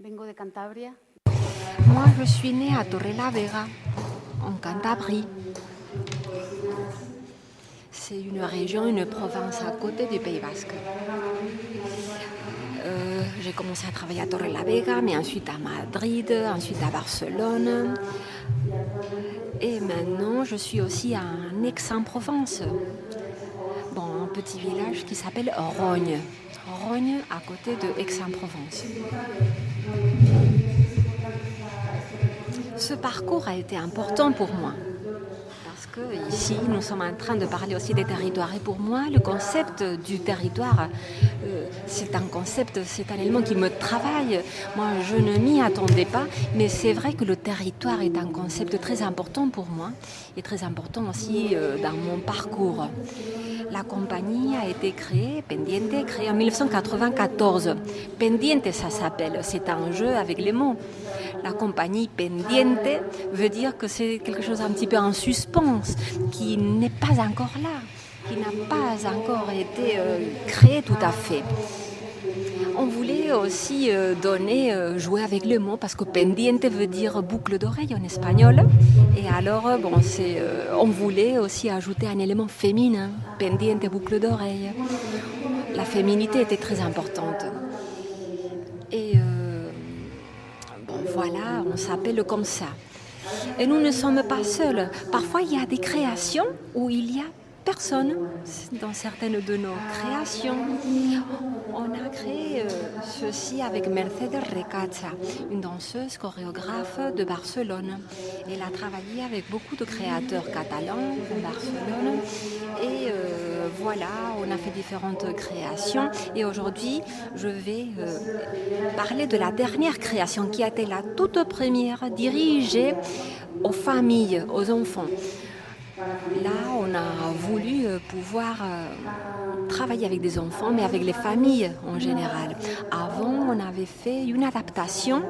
Vengo de Cantabria. Moi, je suis née à Torrelavega, en Cantabrie. C'est une région, une province à côté du Pays Basque. J'ai commencé à travailler à Torrelavega, mais ensuite à Madrid, ensuite à Barcelone. Et maintenant, je suis aussi à Aix-en-Provence, un petit village qui s'appelle Rognes. Rognes, à côté de Aix-en-Provence. Ce parcours a été important pour moi. Parce que ici, nous sommes en train de parler aussi des territoires. Et pour moi, le concept du territoire, c'est un concept, c'est un élément qui me travaille. Moi, je ne m'y attendais pas, mais c'est vrai que le territoire est un concept très important pour moi et très important aussi dans mon parcours. La compagnie a été créée, Pendiente, créée en 1994. Pendiente, ça s'appelle, c'est un jeu avec les mots. La compagnie Pendiente veut dire que c'est quelque chose un petit peu en suspens, qui n'est pas encore là, qui n'a pas encore été créé tout à fait. On voulait aussi jouer avec le mot parce que pendiente veut dire boucle d'oreille en espagnol. Et alors, on voulait aussi ajouter un élément féminin, pendiente boucle d'oreille. La féminité était très importante. Et voilà, on s'appelle comme ça. Et nous ne sommes pas seuls. Parfois, il y a des créations où il y a personne dans certaines de nos créations. On a créé ceci avec Mercedes Recatza, une danseuse chorégraphe de Barcelone. Elle a travaillé avec beaucoup de créateurs catalans de Barcelone. Et voilà, on a fait différentes créations. Et aujourd'hui, je vais parler de la dernière création qui a été la toute première dirigée aux familles, aux enfants. Là, on a voulu pouvoir travailler avec des enfants, mais avec les familles en général. Avant, on avait fait une adaptation,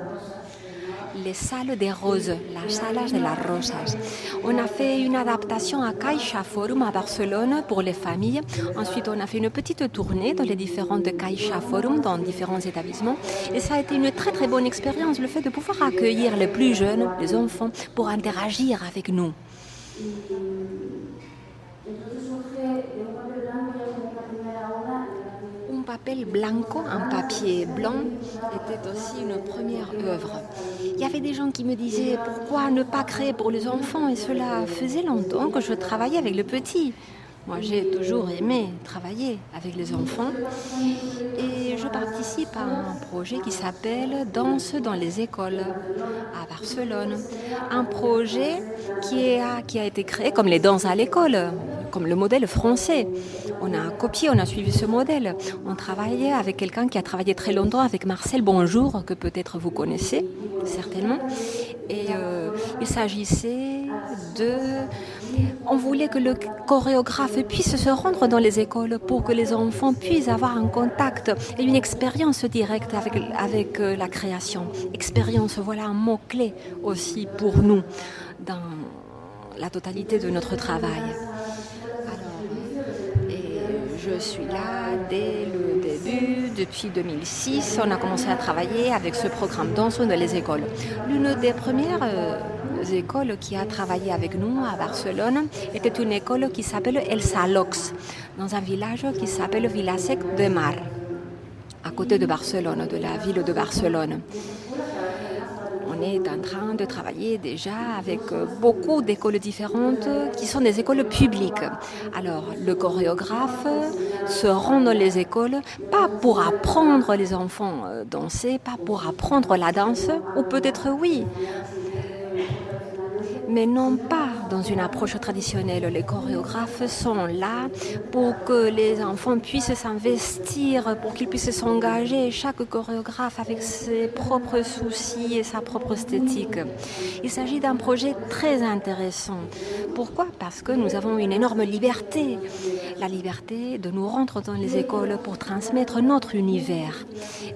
les salles des roses, las salas de las rosas. On a fait une adaptation à Caixa Forum à Barcelone pour les familles. Ensuite, on a fait une petite tournée dans les différentes Caixa Forum, dans différents établissements. Et ça a été une très très bonne expérience, le fait de pouvoir accueillir les plus jeunes, les enfants, pour interagir avec nous. Un papel blanco, un papier blanc, était aussi une première œuvre. Il y avait des gens qui me disaient pourquoi ne pas créer pour les enfants, et cela faisait longtemps que je travaillais avec le petit. Moi, j'ai toujours aimé travailler avec les enfants et je participe à un projet qui s'appelle Danse dans les écoles à Barcelone. Un projet qui a été créé comme les danses à l'école, comme le modèle français. On a copié, on a suivi ce modèle. On travaillait avec quelqu'un qui a travaillé très longtemps avec Marcel Bonjour, que peut-être vous connaissez, certainement. Et il s'agissait on voulait que le chorégraphe puisse se rendre dans les écoles pour que les enfants puissent avoir un contact et une expérience directe avec la création. Expérience, voilà un mot-clé aussi pour nous dans la totalité de notre travail. Je suis là dès le début, depuis 2006. On a commencé à travailler avec ce programme Danse dans les écoles. L'une des premières écoles qui a travaillé avec nous à Barcelone était une école qui s'appelle El Salox, dans un village qui s'appelle Vilasec de Mar, à côté de Barcelone, de la ville de Barcelone. On est en train de travailler déjà avec beaucoup d'écoles différentes qui sont des écoles publiques. Alors, le chorégraphe se rend dans les écoles, pas pour apprendre les enfants à danser, pas pour apprendre la danse, ou peut-être oui, mais non pas dans une approche traditionnelle. Les chorégraphes sont là pour que les enfants puissent s'investir, pour qu'ils puissent s'engager, chaque chorégraphe avec ses propres soucis et sa propre esthétique. Il s'agit d'un projet très intéressant. Pourquoi ? Parce que nous avons une énorme liberté. La liberté de nous rendre dans les écoles pour transmettre notre univers.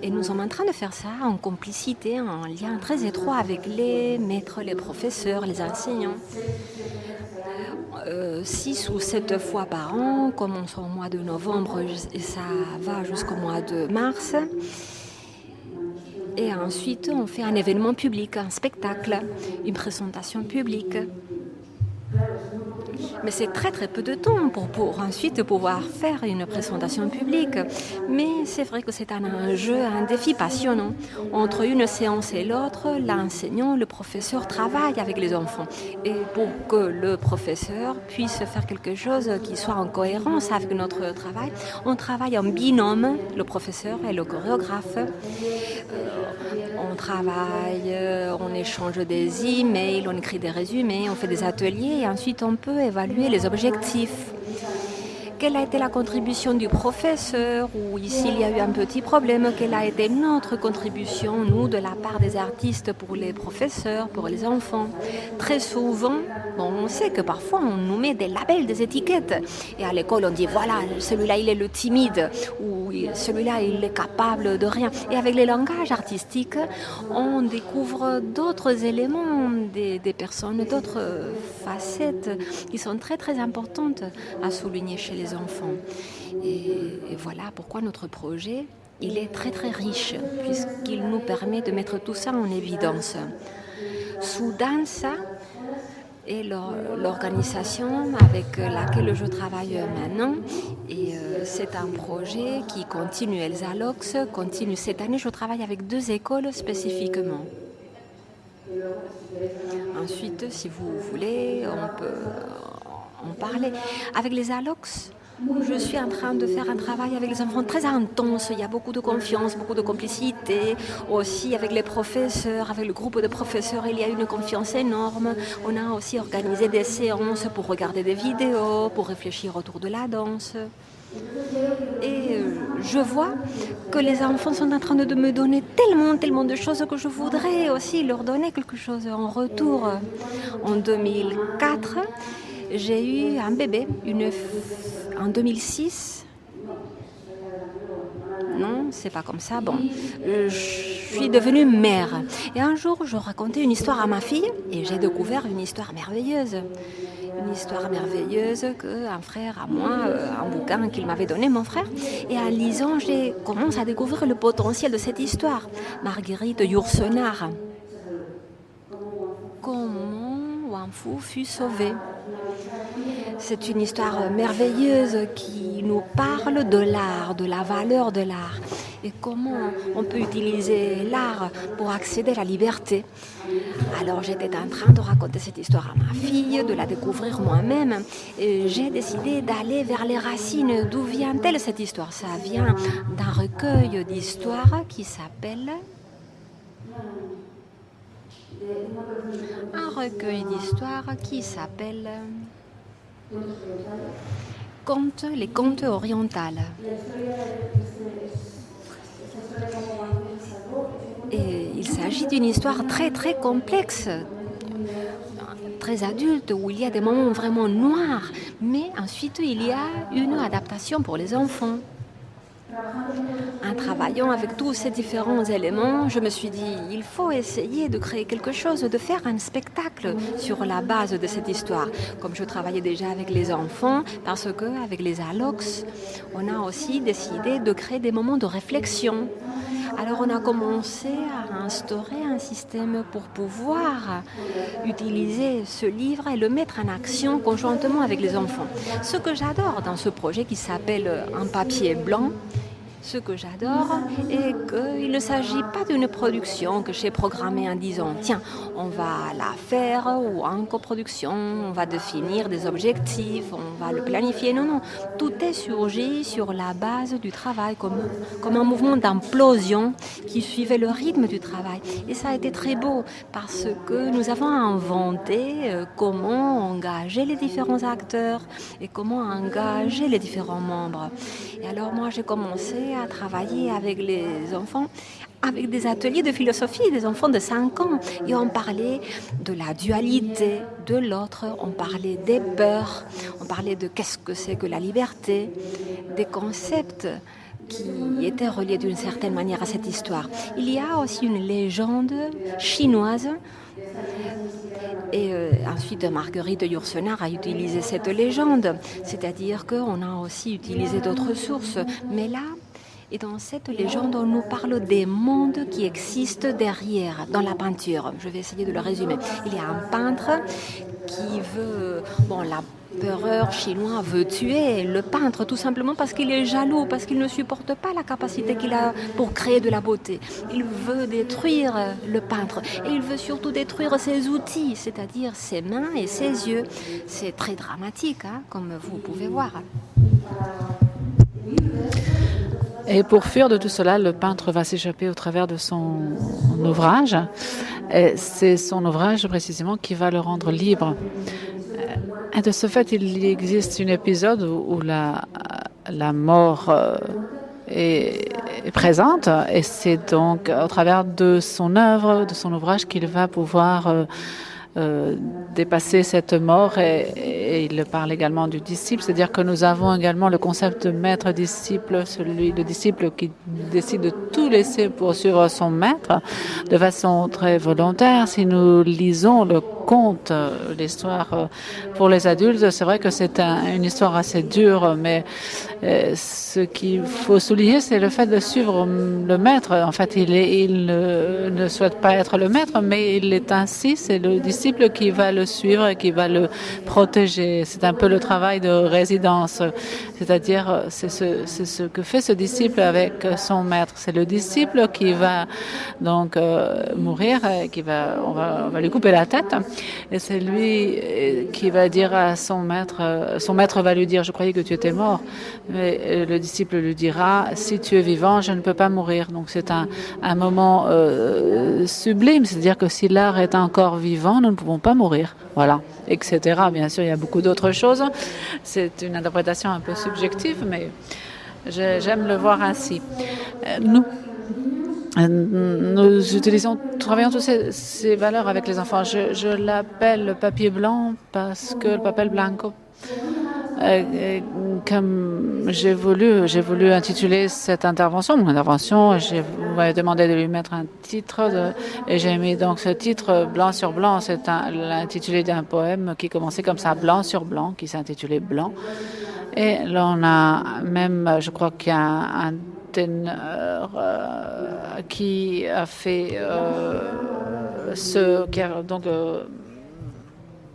Et nous sommes en train de faire ça en complicité, en lien très étroit avec les maîtres, les professeurs, les enseignants. 6 ou 7 fois par an, commence au mois de novembre et ça va jusqu'au mois de mars. Et ensuite, on fait un événement public, un spectacle, une présentation publique. Mais c'est très très peu de temps pour ensuite pouvoir faire une présentation publique. Mais c'est vrai que c'est un jeu, un défi passionnant. Entre une séance et l'autre, l'enseignant, le professeur travaille avec les enfants. Et pour que le professeur puisse faire quelque chose qui soit en cohérence avec notre travail, on travaille en binôme, le professeur et le chorégraphe. On travaille, on échange des emails, on écrit des résumés, on fait des ateliers et ensuite on peut évaluer les objectifs. Quelle a été la contribution du professeur ou ici il y a eu un petit problème, quelle a été notre contribution, nous, de la part des artistes pour les professeurs, pour les enfants. Très souvent, on sait que parfois on nous met des labels, des étiquettes et à l'école on dit voilà, celui-là il est le timide ou celui-là il est capable de rien. Et avec les langages artistiques, on découvre d'autres éléments des personnes, d'autres facettes qui sont très très importantes à souligner chez les enfants. Et voilà pourquoi notre projet, il est très très riche, puisqu'il nous permet de mettre tout ça en évidence. Soudansa est l'organisation avec laquelle je travaille maintenant. Et c'est un projet qui continue. Elsa Lox continue. Cette année, je travaille avec 2 écoles spécifiquement. Ensuite, si vous voulez, on peut en parler. Avec les Alox, je suis en train de faire un travail avec les enfants très intense. Il y a beaucoup de confiance, beaucoup de complicité. Aussi avec les professeurs, avec le groupe de professeurs, il y a une confiance énorme. On a aussi organisé des séances pour regarder des vidéos, pour réfléchir autour de la danse. Et je vois que les enfants sont en train de me donner tellement de choses que je voudrais aussi leur donner quelque chose en retour. En 2004, j'ai eu un bébé, en 2006. Non, c'est pas comme ça. Bon, je suis devenue mère. Et un jour, je racontais une histoire à ma fille et j'ai découvert une histoire merveilleuse. Une histoire merveilleuse qu'un frère à moi, un bouquin qu'il m'avait donné, mon frère. Et en lisant, j'ai commencé à découvrir le potentiel de cette histoire. Marguerite Yourcenar. Comment Wanfu fut sauvé. C'est une histoire merveilleuse qui nous parle de l'art, de la valeur de l'art et comment on peut utiliser l'art pour accéder à la liberté. Alors j'étais en train de raconter cette histoire à ma fille, de la découvrir moi-même et j'ai décidé d'aller vers les racines. D'où vient-elle cette histoire? Ça vient d'un recueil d'histoires qui s'appelle... Un recueil d'histoires qui s'appelle... Les contes orientales. Et il s'agit d'une histoire très très complexe, très adulte, où il y a des moments vraiment noirs, mais ensuite il y a une adaptation pour les enfants. En travaillant avec tous ces différents éléments, je me suis dit, il faut essayer de créer quelque chose, de faire un spectacle sur la base de cette histoire. Comme je travaillais déjà avec les enfants, parce qu'avec les Alox, on a aussi décidé de créer des moments de réflexion. Alors on a commencé à instaurer un système pour pouvoir utiliser ce livre et le mettre en action conjointement avec les enfants. Ce que j'adore dans ce projet qui s'appelle Un papier blanc, ce que j'adore est qu'il ne s'agit pas d'une production que j'ai programmée en disant « Tiens, on va la faire ou en coproduction, on va définir des objectifs, on va le planifier. » Non, non, tout est surgi sur la base du travail, comme un mouvement d'implosion qui suivait le rythme du travail. Et ça a été très beau parce que nous avons inventé comment engager les différents acteurs et comment engager les différents membres. Et alors moi, j'ai commencé à travailler avec les enfants, avec des ateliers de philosophie, des enfants de 5 ans. Et on parlait de la dualité de l'autre, on parlait des peurs, on parlait de qu'est-ce que c'est que la liberté, des concepts qui étaient reliés d'une certaine manière à cette histoire. Il y a aussi une légende chinoise. Et ensuite, Marguerite Yourcenar a utilisé cette légende, c'est-à-dire qu'on a aussi utilisé d'autres sources. Mais là, Et dans cette légende, on nous parle des mondes qui existent derrière, dans la peinture. Je vais essayer de le résumer. Il y a un peintre qui veut... Bon, l'empereur chinois veut tuer le peintre tout simplement parce qu'il est jaloux, parce qu'il ne supporte pas la capacité qu'il a pour créer de la beauté. Il veut détruire le peintre et il veut surtout détruire ses outils, c'est-à-dire ses mains et ses yeux. C'est très dramatique, hein, comme vous pouvez voir. Et pour fuir de tout cela, le peintre va s'échapper au travers de son ouvrage. Et c'est son ouvrage précisément qui va le rendre libre. Et de ce fait, il existe un épisode où la mort est présente, et c'est donc au travers de son œuvre, de son ouvrage, qu'il va pouvoir dépasser cette mort, et il parle également du disciple, c'est-à-dire que nous avons également le concept de maître-disciple, le disciple qui décide de tout laisser pour suivre son maître de façon très volontaire. Si nous lisons le conte, l'histoire pour les adultes, c'est vrai que c'est une histoire assez dure, mais ce qu'il faut souligner, c'est le fait de suivre le maître. En fait, il ne souhaite pas être le maître, mais il est ainsi. C'est le disciple qui va le suivre et qui va le protéger. C'est un peu le travail de résidence, c'est-à-dire c'est ce que fait ce disciple avec son maître. C'est le disciple qui va donc mourir, on va lui couper la tête, et c'est lui qui va dire à son maître va lui dire: je croyais que tu étais mort. Mais le disciple lui dira: si tu es vivant, je ne peux pas mourir. Donc c'est un moment sublime, c'est-à-dire que si l'art est encore vivant, nous ne pouvons pas mourir. Voilà, etc. Bien sûr, il y a beaucoup d'autres choses. C'est une interprétation un peu subjective, mais j'aime le voir ainsi. Nous travaillons tous ces valeurs avec les enfants. Je l'appelle le papier blanc parce que le papel blanco. Comme j'ai voulu intituler cette intervention, mon intervention, vous m'avez demandé de lui mettre un titre, et j'ai mis donc ce titre Blanc sur blanc. C'est l'intitulé d'un poème qui commençait comme ça, Blanc sur blanc, qui s'intitulait Blanc. Et là, on a même, je crois qu'il y a un ténor qui a fait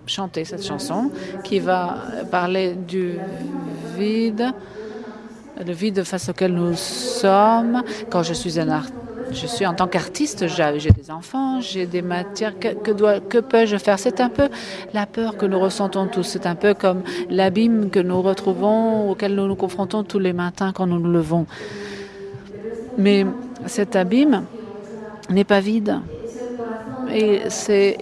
chanter cette chanson, qui va parler du vide, le vide face auquel nous sommes. Quand je suis je suis en tant qu'artiste, j'ai des enfants, j'ai des matières. Que peux-je faire? C'est un peu la peur que nous ressentons tous. C'est un peu comme l'abîme que nous retrouvons, auquel nous nous confrontons tous les matins quand nous nous levons. Mais cet abîme n'est pas vide. Et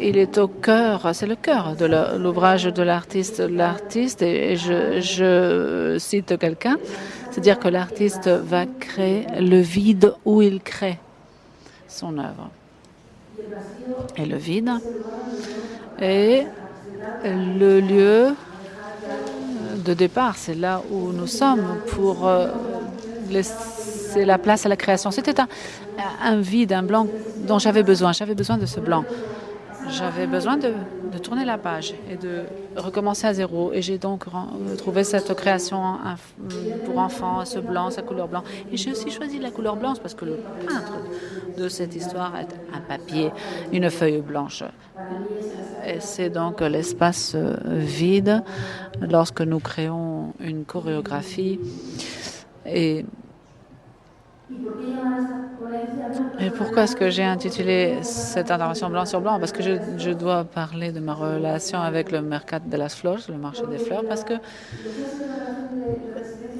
il est au cœur, c'est le cœur de l'ouvrage de l'artiste. L'artiste, et je cite quelqu'un, c'est-à-dire que l'artiste va créer le vide où il crée son œuvre. Et le vide est le lieu de départ, c'est là où nous sommes pour laisser la place à la création. C'était un vide, un blanc dont j'avais besoin. J'avais besoin de ce blanc. J'avais besoin de tourner la page et de recommencer à zéro. Et j'ai donc trouvé cette création pour enfants, ce blanc, sa couleur blanc. Et j'ai aussi choisi la couleur blanche parce que le peintre de cette histoire est un papier, une feuille blanche. Et c'est donc l'espace vide lorsque nous créons une chorégraphie. Et pourquoi est-ce que j'ai intitulé cette intervention Blanc sur blanc? Parce que je dois parler de ma relation avec le Mercat de las Flores, le marché des fleurs, parce que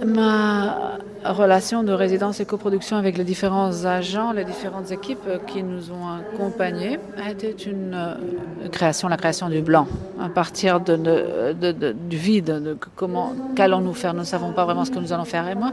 ma relation de résidence et coproduction avec les différents agents, les différentes équipes qui nous ont accompagnés a été la création du blanc, à partir du vide. Qu'allons-nous faire? Nous ne savons pas vraiment ce que nous allons faire. Et moi,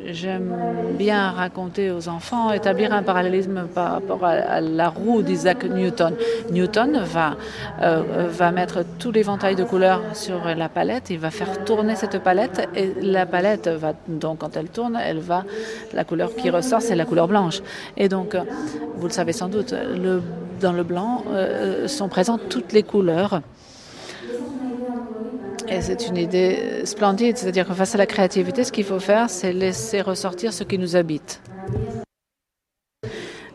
j'aime bien raconter aux enfants, établir un parallélisme par rapport à la roue d'Isaac Newton. Newton va mettre tout l'éventail de couleurs sur la palette, il va faire tourner cette palette, et la palette va, donc quand elle tourne, la couleur qui ressort, c'est la couleur blanche. Et donc, vous le savez sans doute, dans le blanc sont présentes toutes les couleurs. Et c'est une idée splendide, c'est-à-dire que face à la créativité, ce qu'il faut faire, c'est laisser ressortir ce qui nous habite.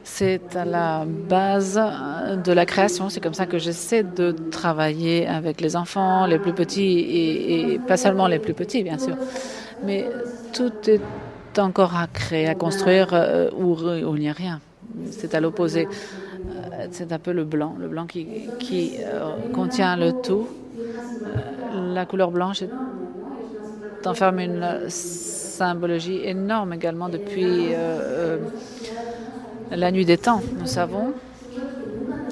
C'est à la base de la création. C'est comme ça que j'essaie de travailler avec les enfants, les plus petits, et pas seulement les plus petits, bien sûr. Mais tout est encore à créer, à construire, où il n'y a rien. C'est à l'opposé. C'est un peu le blanc qui contient le tout. La couleur blanche enferme une symbologie énorme également depuis la nuit des temps. Nous savons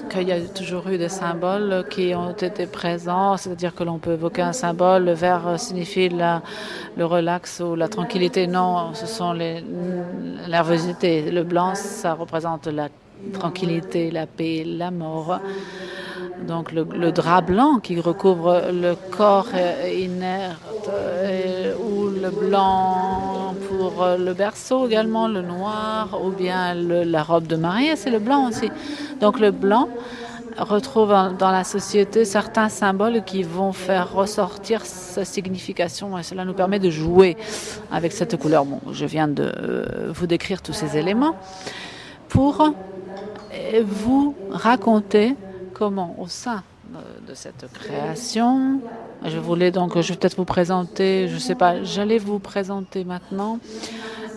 qu'il y a toujours eu des symboles qui ont été présents, c'est-à-dire que l'on peut évoquer un symbole, le vert signifie le relax ou la tranquillité. Non, ce sont la nervosité. Le blanc, ça représente la tranquillité, la paix, la mort. Donc le drap blanc qui recouvre le corps inerte ou le blanc pour le berceau également, le noir ou bien la robe de mariée, c'est le blanc aussi. Donc le blanc retrouve dans la société certains symboles qui vont faire ressortir sa signification et cela nous permet de jouer avec cette couleur. Bon, je viens de vous décrire tous ces éléments pour vous raconter comment au sein de cette création, je vais peut-être vous présenter, je ne sais pas, j'allais vous présenter maintenant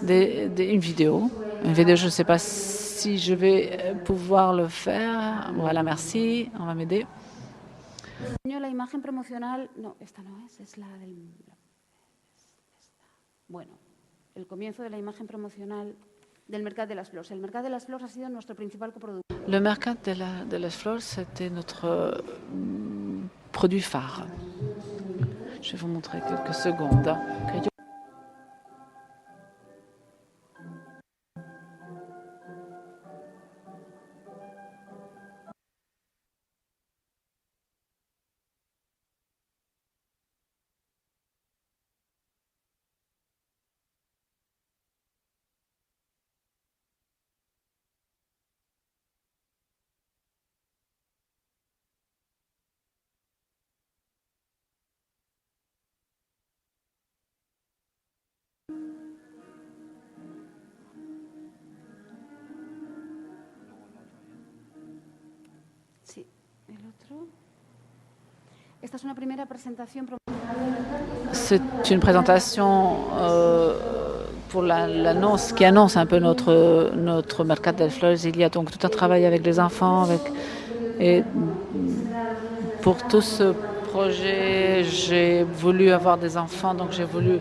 une vidéo. Une vidéo, je ne sais pas si je vais pouvoir le faire. Voilà, merci, on va m'aider. La imagen promocional, no, esta no es la del... Bueno, el comienzo de la imagen promocional del Mercat de las Flors. El Mercat de las Flors ha sido nuestro principal coproductor. Le Mercat de las Flors, c'était notre produit phare. Je vais vous montrer quelques secondes. Sí, el otro. Esta es una primera presentación. C'est une présentation pour l'annonce qui annonce un peu notre Mercat de las Flors. Il y a donc tout un travail avec les enfants, et pour tout ce projet, j'ai voulu avoir des enfants, donc je ne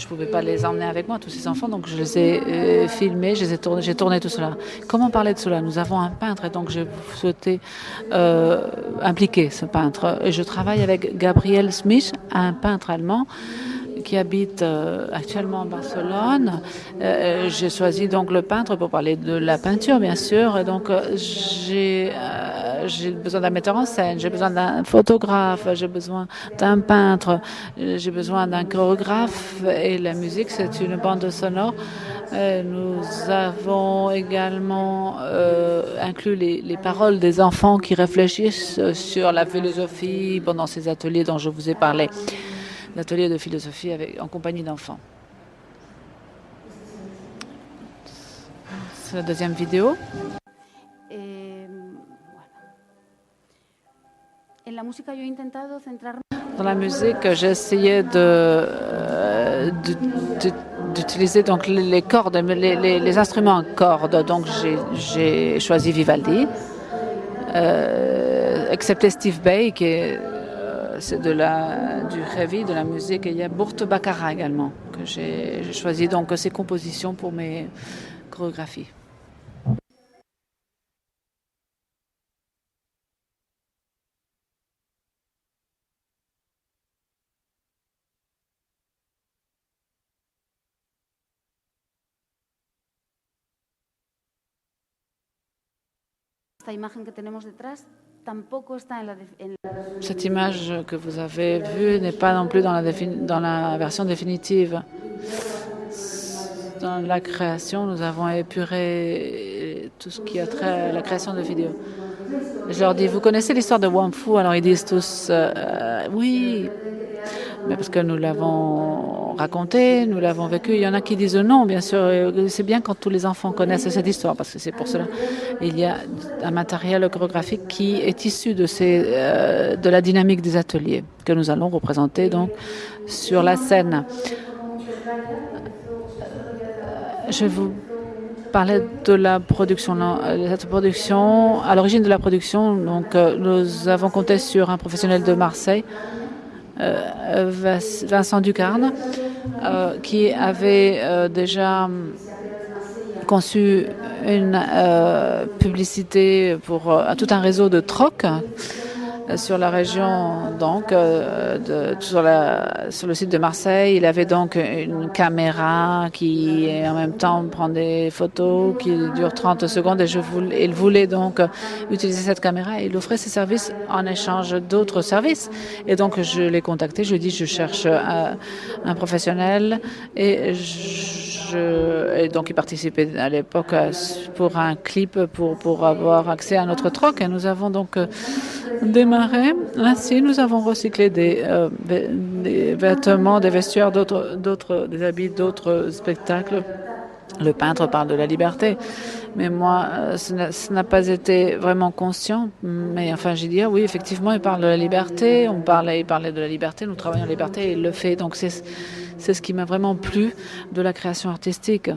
pouvais pas les emmener avec moi, tous ces enfants, donc je les ai filmés, j'ai tourné tout cela. Comment parler de cela? Nous avons un peintre, et donc j'ai souhaité impliquer ce peintre. Et je travaille avec Gabriel Smith, un peintre allemand qui habite actuellement à Barcelone. J'ai choisi donc le peintre pour parler de la peinture, bien sûr. Et donc j'ai besoin d'un metteur en scène, j'ai besoin d'un photographe, j'ai besoin d'un peintre, j'ai besoin d'un chorégraphe. Et la musique, c'est une bande sonore. Nous avons également inclus les paroles des enfants qui réfléchissent sur la philosophie pendant ces ateliers dont je vous ai parlé. L'atelier de philosophie en compagnie d'enfants. C'est la deuxième vidéo. Dans la musique, j'ai essayé d'utiliser donc les cordes, les instruments à cordes. Donc j'ai choisi Vivaldi, excepté Steve Bay qui est c'est du heavy, de la musique. Et il y a Burt Bacharach également, que j'ai choisi donc ces compositions pour mes chorégraphies. Cette image que vous avez vue n'est pas non plus dans la version définitive. Dans la création, nous avons épuré tout ce qui a trait à la création de vidéos. Je leur dis, vous connaissez l'histoire de Wang Fu? Alors ils disent tous, oui, mais parce que nous l'avons raconté, nous l'avons vécu. Il y en a qui disent non, bien sûr. C'est bien quand tous les enfants connaissent cette histoire, parce que c'est pour cela. Il y a un matériel chorégraphique qui est issu de la dynamique des ateliers que nous allons représenter donc sur la scène. Je vais vous parler de la production. Cette production, à l'origine de la production, donc, nous avons compté sur un professionnel de Marseille, Vincent Ducarne, qui avait déjà conçu une publicité pour tout un réseau de troc sur la région, donc sur le site de Marseille. Il avait donc une caméra qui en même temps prend des photos qui durent 30 secondes et il voulait donc utiliser cette caméra et il offrait ses services en échange d'autres services. Et donc je l'ai contacté, je lui ai dit je cherche un professionnel et donc il participait à l'époque pour un clip pour avoir accès à notre troc et nous avons donc démarré. Ainsi, nous avons recyclé des vêtements, des vestiaires, des habits d'autres spectacles. Le peintre parle de la liberté, mais moi, ce n'a pas été vraiment conscient. Mais enfin, j'ai dit, ah oui, effectivement, il parle de la liberté, il parlait de la liberté, nous travaillons la liberté, et il le fait. Donc, c'est ce qui m'a vraiment plu de la création artistique.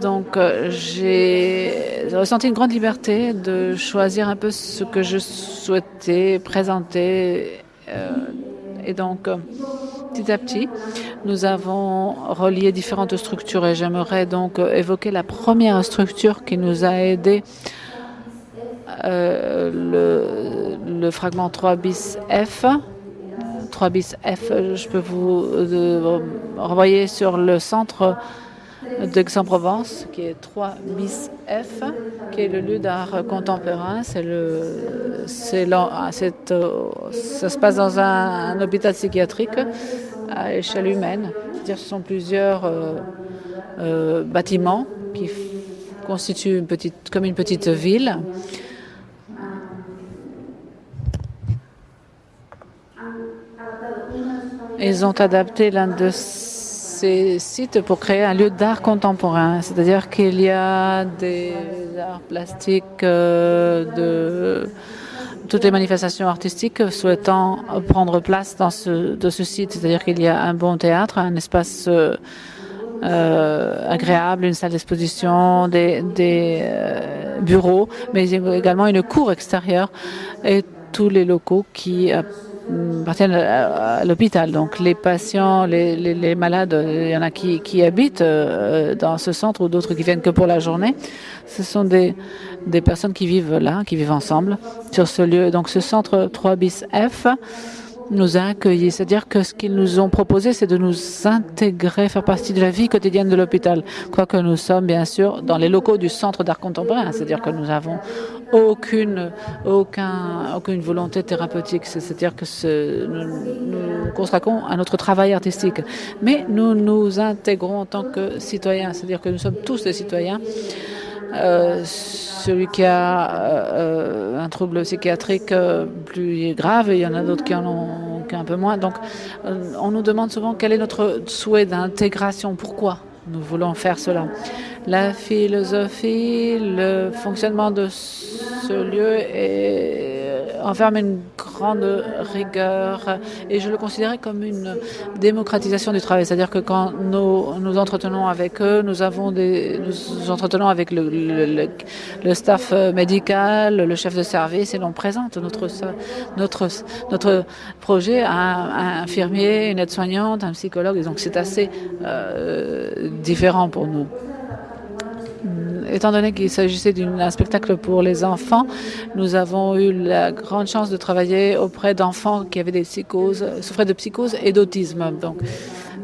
Donc, j'ai ressenti une grande liberté de choisir un peu ce que je souhaitais présenter. Et donc, petit à petit, nous avons relié différentes structures et j'aimerais donc évoquer la première structure qui nous a aidé, le fragment 3 bis F. 3 bis F, je peux vous renvoyer sur le centre d'Aix-en-Provence, qui est 3 bis F, qui est le lieu d'art contemporain. Ça se passe dans un hôpital psychiatrique à échelle humaine. C'est-à-dire ce sont plusieurs bâtiments qui constituent comme une petite ville. Ils ont adapté l'un de ces sites pour créer un lieu d'art contemporain, c'est-à-dire qu'il y a des arts plastiques, de toutes les manifestations artistiques souhaitant prendre place dans ce site, c'est-à-dire qu'il y a un bon théâtre, un espace agréable, une salle d'exposition, des bureaux, mais également une cour extérieure et tous les locaux qui appartiennent à l'hôpital. Donc les patients, les malades, il y en a qui habitent dans ce centre ou d'autres qui viennent que pour la journée. Ce sont des personnes qui vivent là, qui vivent ensemble sur ce lieu. Donc ce centre 3 bis F nous a accueillis. C'est-à-dire que ce qu'ils nous ont proposé, c'est de nous intégrer, faire partie de la vie quotidienne de l'hôpital. Quoique nous sommes, bien sûr, dans les locaux du Centre d'art contemporain. C'est-à-dire que nous n'avons aucune volonté thérapeutique. C'est-à-dire que nous consacrons à notre travail artistique. Mais nous nous intégrons en tant que citoyens. C'est-à-dire que nous sommes tous des citoyens. Celui qui a un trouble psychiatrique plus grave, et il y en a d'autres qui en ont un peu moins. Donc, on nous demande souvent quel est notre souhait d'intégration. Pourquoi nous voulons faire cela? La philosophie, le fonctionnement de ce lieu enferme une grande rigueur et je le considérais comme une démocratisation du travail. C'est-à-dire que quand nous entretenons avec eux, nous entretenons avec le staff médical, le chef de service et l'on présente notre projet à un infirmier, une aide-soignante, un psychologue. Et donc c'est assez différent pour nous. Étant donné qu'il s'agissait d'un spectacle pour les enfants, nous avons eu la grande chance de travailler auprès d'enfants qui avaient souffraient de psychose et d'autisme. Donc,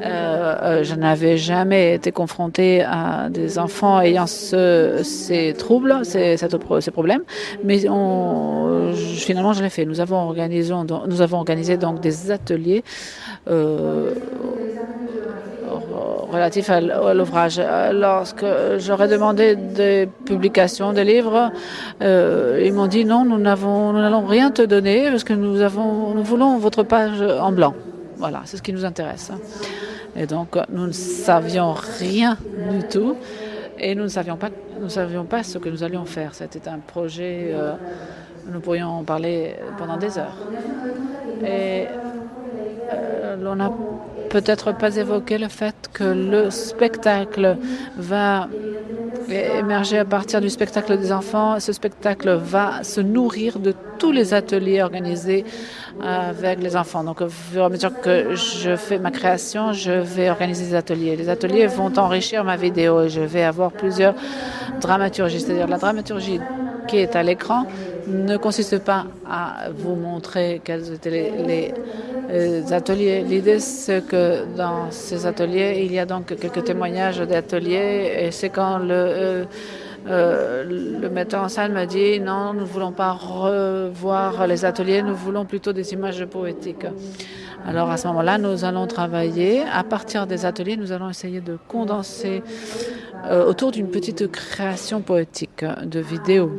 je n'avais jamais été confrontée à des enfants ayant ces troubles, ces problèmes, mais finalement je l'ai fait. Nous avons organisé donc des ateliers relatif à l'ouvrage. Lorsque j'aurais demandé des publications, des livres, ils m'ont dit non, nous n'allons rien te donner parce que nous voulons votre page en blanc. Voilà, c'est ce qui nous intéresse. Et donc, nous ne savions rien du tout et nous ne savions pas ce que nous allions faire. C'était un projet, nous pourrions en parler pendant des heures. Et on n'a peut-être pas évoqué le fait que le spectacle va émerger à partir du spectacle des enfants. Ce spectacle va se nourrir de tous les ateliers organisés avec les enfants. Donc, au fur et à mesure que je fais ma création, je vais organiser des ateliers. Les ateliers vont enrichir ma vidéo et je vais avoir plusieurs dramaturgies. C'est-à-dire la dramaturgie qui est à l'écran ne consiste pas à vous montrer quels étaient les ateliers. L'idée, c'est que dans ces ateliers, il y a donc quelques témoignages d'ateliers et c'est quand le metteur en scène m'a dit non, nous ne voulons pas revoir les ateliers, nous voulons plutôt des images poétiques. Alors à ce moment-là, nous allons travailler. À partir des ateliers, nous allons essayer de condenser autour d'une petite création poétique de vidéo.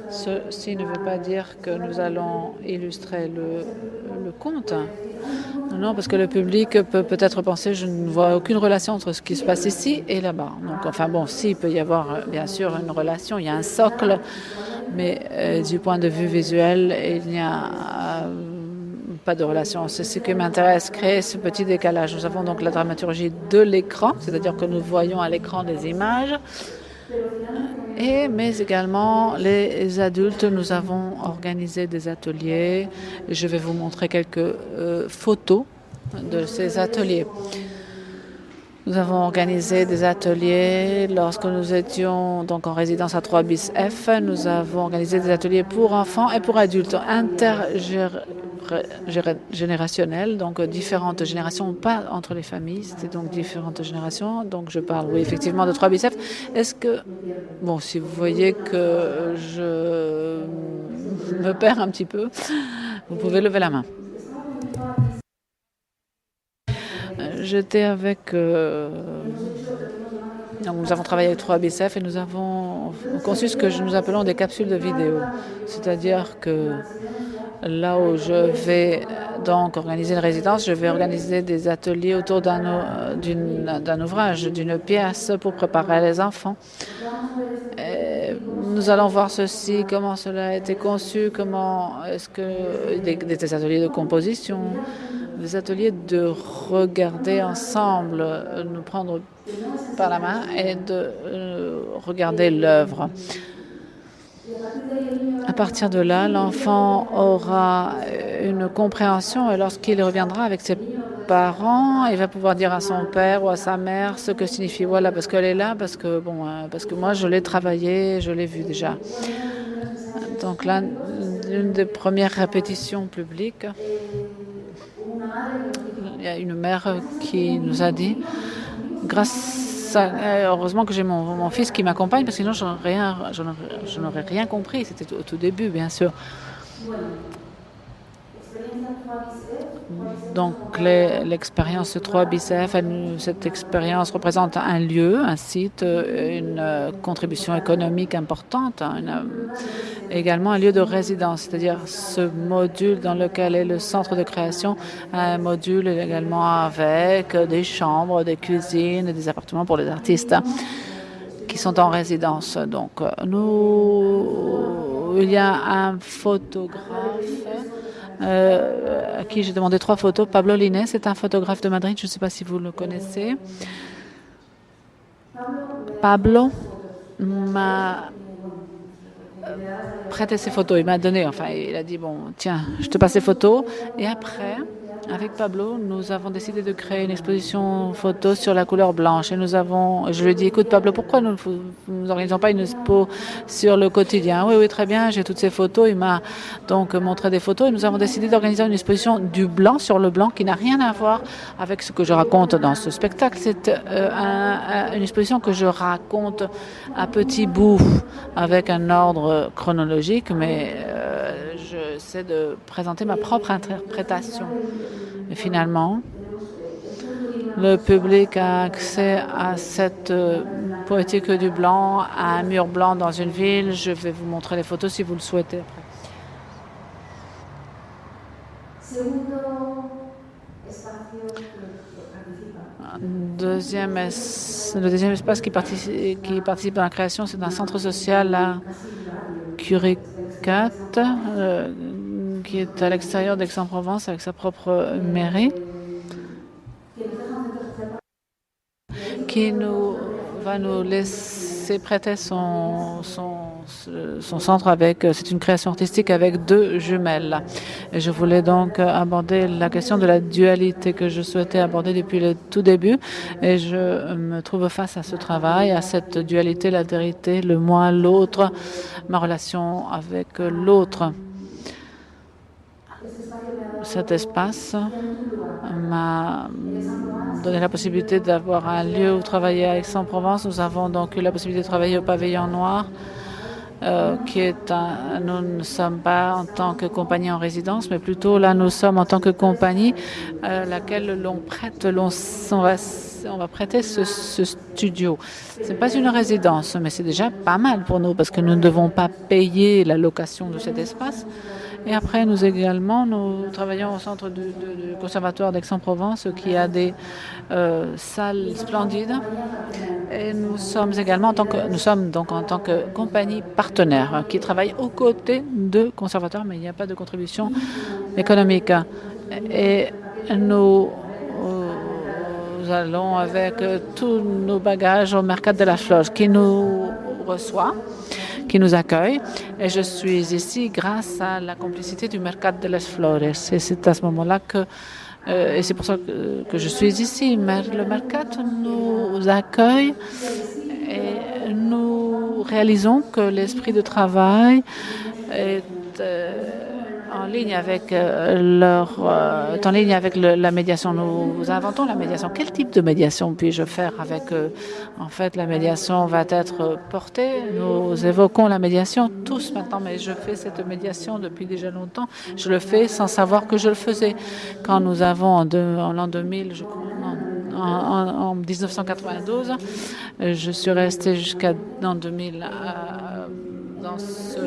Ceci ne veut pas dire que nous allons illustrer le conte. Non, parce que le public peut peut-être penser je ne vois aucune relation entre ce qui se passe ici et là-bas. Donc, enfin bon, si, il peut y avoir bien sûr une relation, il y a un socle, mais du point de vue visuel, il n'y a pas de relation. C'est ce qui m'intéresse, créer ce petit décalage. Nous avons donc la dramaturgie de l'écran, c'est-à-dire que nous voyons à l'écran des images. Mais également les adultes, nous avons organisé des ateliers. Je vais vous montrer quelques photos de ces ateliers. Nous avons organisé des ateliers lorsque nous étions donc en résidence à 3 bis F. Nous avons organisé des ateliers pour enfants et pour adultes intergénérationnels, donc différentes générations, pas entre les familles, c'était donc différentes générations. Donc je parle, oui, effectivement, de 3 bis F. Est-ce que, bon, si vous voyez que je me perds un petit peu, vous pouvez lever la main. J'étais avec... donc nous avons travaillé avec 3 bis F et nous avons conçu ce que nous appelons des capsules de vidéo. C'est-à-dire que là où je vais donc organiser une résidence, je vais organiser des ateliers autour d'un ouvrage, d'une pièce pour préparer les enfants. Et nous allons voir ceci, comment cela a été conçu, comment est-ce que des ateliers de composition, des ateliers de regarder ensemble, nous prendre par la main et de regarder l'œuvre. À partir de là, l'enfant aura une compréhension et lorsqu'il reviendra avec ses parents, il va pouvoir dire à son père ou à sa mère ce que signifie voilà, parce qu'elle est là, parce que moi je l'ai travaillé, je l'ai vu déjà. Donc là, une des premières répétitions publiques, il y a une mère qui nous a dit, heureusement que j'ai mon fils qui m'accompagne, parce que sinon je n'aurais rien compris. C'était au tout début, bien sûr. Donc l'expérience 3 bis F, cette expérience représente un lieu, un site, une contribution économique importante, également un lieu de résidence, c'est-à-dire ce module dans lequel est le centre de création, un module également avec des chambres, des cuisines, des appartements pour les artistes qui sont en résidence. Donc il y a un photographe à qui j'ai demandé 3 photos. Pablo Lines, c'est un photographe de Madrid, je ne sais pas si vous le connaissez. Pablo m'a prêté ses photos, il m'a donné, il a dit, bon, tiens, je te passe les photos. Et après, avec Pablo, nous avons décidé de créer une exposition photo sur la couleur blanche. Et je lui ai dit, écoute Pablo, pourquoi nous n'organisons pas une expo sur le quotidien? Oui, très bien, j'ai toutes ces photos. Il m'a donc montré des photos et nous avons décidé d'organiser une exposition du blanc sur le blanc qui n'a rien à voir avec ce que je raconte dans ce spectacle. C'est une exposition que je raconte à petits bouts avec un ordre chronologique, mais j'essaie de présenter ma propre interprétation. Et finalement, le public a accès à cette poétique du blanc, à un mur blanc dans une ville. Je vais vous montrer les photos si vous le souhaitez après. Le deuxième espace qui participe dans la création, c'est un centre social à Curicat, qui est à l'extérieur d'Aix-en-Provence avec sa propre mairie, qui va nous laisser prêter son centre avec, c'est une création artistique avec 2 jumelles. Et je voulais donc aborder la question de la dualité que je souhaitais aborder depuis le tout début. Et je me trouve face à ce travail, à cette dualité, l'altérité, le moi, l'autre, ma relation avec l'autre. Cet espace m'a donné la possibilité d'avoir un lieu où travailler à Aix-en-Provence. Nous avons donc eu la possibilité de travailler au Pavillon Noir, qui est nous ne sommes pas en tant que compagnie en résidence, mais plutôt là nous sommes en tant que compagnie laquelle l'on prête, on va prêter ce studio. Ce n'est pas une résidence, mais c'est déjà pas mal pour nous parce que nous ne devons pas payer la location de cet espace. Et après, nous travaillons au centre du conservatoire d'Aix-en-Provence qui a des salles splendides. Et nous sommes donc en tant que compagnie partenaire qui travaille aux côtés de conservateurs, mais il n'y a pas de contribution économique. Et nous allons avec tous nos bagages au Mercat de las Flors qui nous reçoit, qui nous accueille. Et je suis ici grâce à la complicité du Mercat de las Flores. Et c'est à ce moment-là et c'est pour ça que je suis ici. Le Mercat nous accueille et nous réalisons que l'esprit de travail est en ligne avec la médiation. Nous inventons la médiation. Quel type de médiation puis-je faire avec eux? En fait, la médiation va être portée. Nous évoquons la médiation tous maintenant, mais je fais cette médiation depuis déjà longtemps. Je le fais sans savoir que je le faisais. Quand nous avons en l'an 2000, je crois, en 1992, je suis restée jusqu'en 2000. Dans ce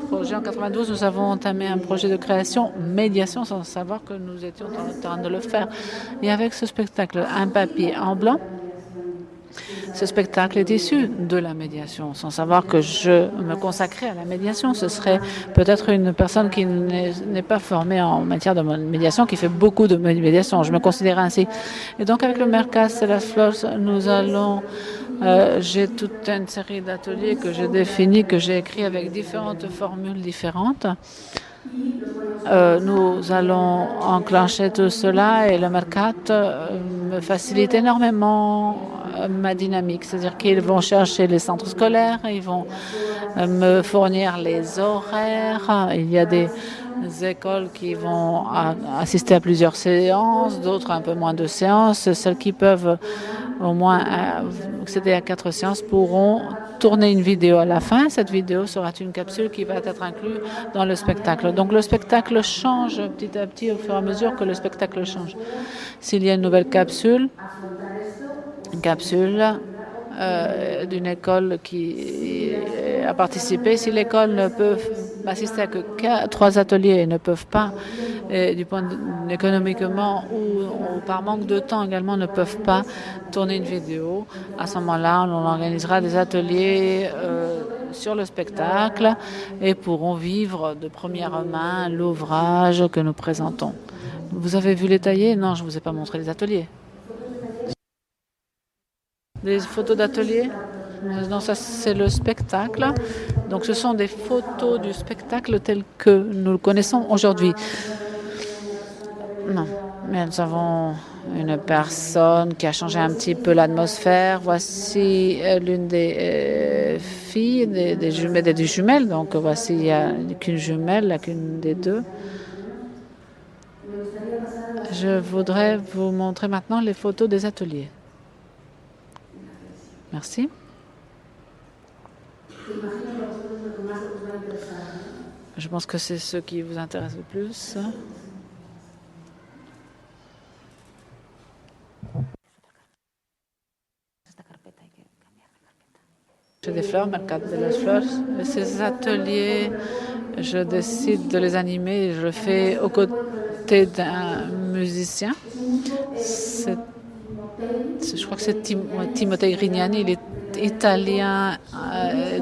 projet, en 92, nous avons entamé un projet de création, médiation, sans savoir que nous étions en train de le faire. Et avec ce spectacle, un papier en blanc, ce spectacle est issu de la médiation, sans savoir que je me consacrais à la médiation. Ce serait peut-être une personne qui n'est pas formée en matière de médiation, qui fait beaucoup de médiation. Je me considère ainsi. Et donc, avec le Mercat de las Flors, nous allons... j'ai toute une série d'ateliers que j'ai définis, que j'ai écrits avec différentes formules différentes. Nous allons enclencher tout cela et le Mercat me facilite énormément ma dynamique. C'est-à-dire qu'ils vont chercher les centres scolaires, ils vont me fournir les horaires. Il y a des écoles qui vont assister à plusieurs séances, d'autres un peu moins de séances. Celles qui peuvent au moins accéder à 4 séances pourront tourner une vidéo à la fin. Cette vidéo sera une capsule qui va être inclue dans le spectacle. Donc le spectacle change petit à petit au fur et à mesure que le spectacle change. S'il y a une nouvelle capsule, d'une école qui a participé. Si l'école ne peut assister à que 3 ateliers et ne peuvent pas, du point économiquement ou par manque de temps également, ne peuvent pas tourner une vidéo, à ce moment-là, on organisera des ateliers sur le spectacle et pourront vivre de première main l'ouvrage que nous présentons. Vous avez vu les taillés? Non, je ne vous ai pas montré les ateliers. Des photos d'atelier? Non, ça c'est le spectacle. Donc ce sont des photos du spectacle tel que nous le connaissons aujourd'hui. Non, mais nous avons une personne qui a changé un petit peu l'atmosphère. Voici l'une des filles, des jumelles. Donc voici, il n'y a qu'une jumelle, qu'une des deux. Je voudrais vous montrer maintenant les photos des ateliers. Merci. Je pense que c'est ce qui vous intéresse le plus. des fleurs, Mercat de las Flores. Ces ateliers, je décide de les animer et je le fais aux côtés d'un musicien. Je crois que c'est Timothée Grignani, il est italien,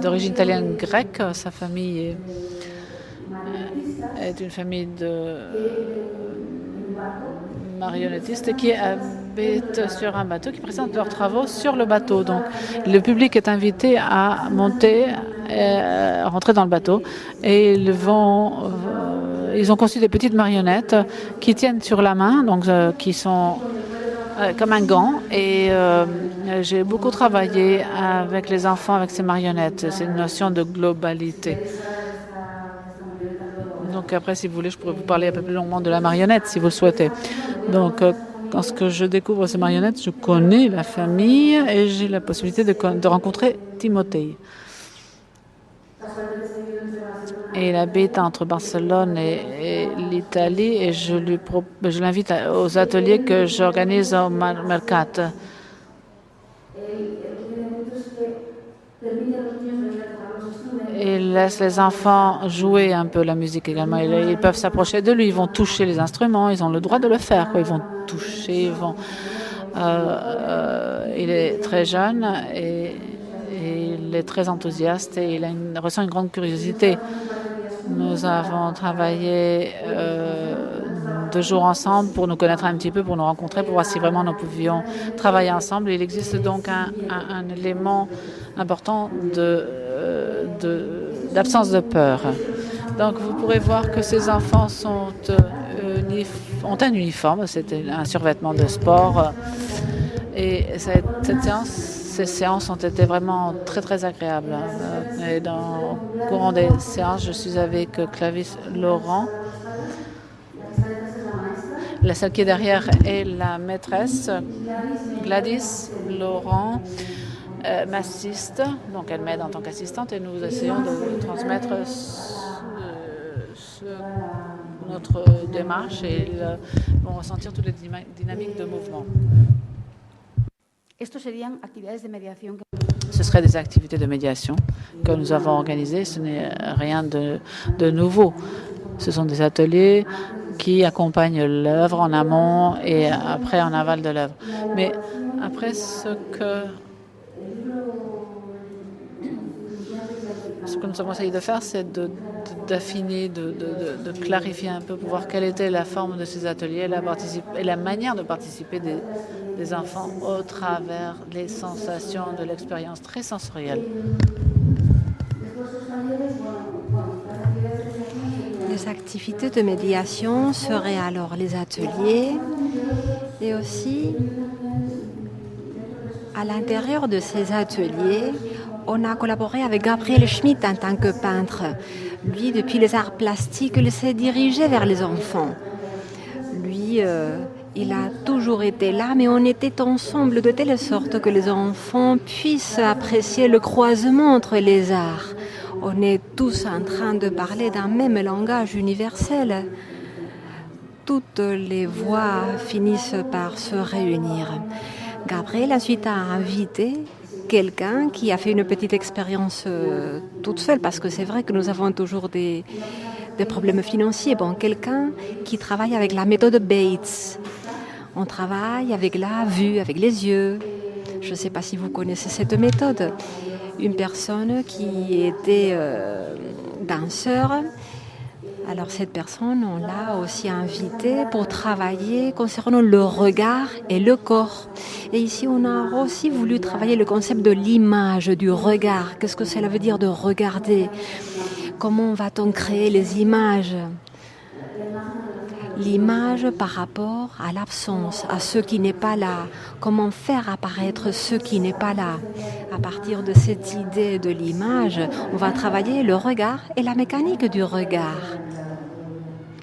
d'origine italienne grecque. Sa famille est une famille de marionnettistes qui habitent sur un bateau, qui présentent leurs travaux sur le bateau. Donc, le public est invité à monter, rentrer dans le bateau, et ils ont conçu des petites marionnettes qui tiennent sur la main, donc qui sont comme un gant. Et j'ai beaucoup travaillé avec les enfants avec ces marionnettes. C'est une notion de globalité. Donc après, si vous voulez, je pourrais vous parler un peu plus longuement de la marionnette, si vous le souhaitez. Donc, lorsque je découvre ces marionnettes, je connais la famille et j'ai la possibilité de rencontrer Timothée. Et il habite entre Barcelone et l'Italie et je l'invite aux ateliers que j'organise au Mercat. Il laisse les enfants jouer un peu la musique également. Ils peuvent s'approcher de lui, ils vont toucher les instruments, ils ont le droit de le faire. Ils vont toucher, il est très jeune et il est très enthousiaste et il ressent une grande curiosité. Nous avons travaillé 2 jours ensemble pour nous connaître un petit peu, pour nous rencontrer, pour voir si vraiment nous pouvions travailler ensemble. Il existe donc un élément important d'absence de peur. Donc vous pourrez voir que ces enfants ont un uniforme, c'est un survêtement de sport. Et ces séances ont été vraiment très très agréables. Et au courant des séances, je suis avec Clarisse Laurent. Celle qui est derrière est la maîtresse, Gladys Laurent, m'assiste, donc elle m'aide en tant qu'assistante et nous essayons de transmettre notre démarche et ils vont ressentir toutes les dynamiques de mouvement. Ce seraient des activités de médiation que nous avons organisées. Ce n'est rien de nouveau. Ce sont des ateliers qui accompagnent l'œuvre en amont et après en aval de l'œuvre. Mais après, ce que nous avons essayé de faire, c'est d'affiner, de clarifier un peu pour voir quelle était la forme de ces ateliers et la manière de participer des enfants au travers des sensations, de l'expérience très sensorielle. Les activités de médiation seraient alors les ateliers et aussi à l'intérieur de ces ateliers, on a collaboré avec Gabriel Schmitt en tant que peintre. Lui, depuis les arts plastiques, il s'est dirigé vers les enfants. Lui, il a toujours été là, mais on était ensemble de telle sorte que les enfants puissent apprécier le croisement entre les arts. On est tous en train de parler d'un même langage universel. Toutes les voix finissent par se réunir. Gabriel ensuite a invité quelqu'un qui a fait une petite expérience toute seule, parce que c'est vrai que nous avons toujours des problèmes financiers. Bon, quelqu'un qui travaille avec la méthode Bates. On travaille avec la vue, avec les yeux. Je ne sais pas si vous connaissez cette méthode. Une personne qui était danseur. Alors cette personne, on l'a aussi invitée pour travailler concernant le regard et le corps. Et ici, on a aussi voulu travailler le concept de l'image, du regard. Qu'est-ce que cela veut dire de regarder? Comment va-t-on créer les images? L'image par rapport à l'absence, à ce qui n'est pas là. Comment faire apparaître ce qui n'est pas là? À partir de cette idée de l'image, on va travailler le regard et la mécanique du regard.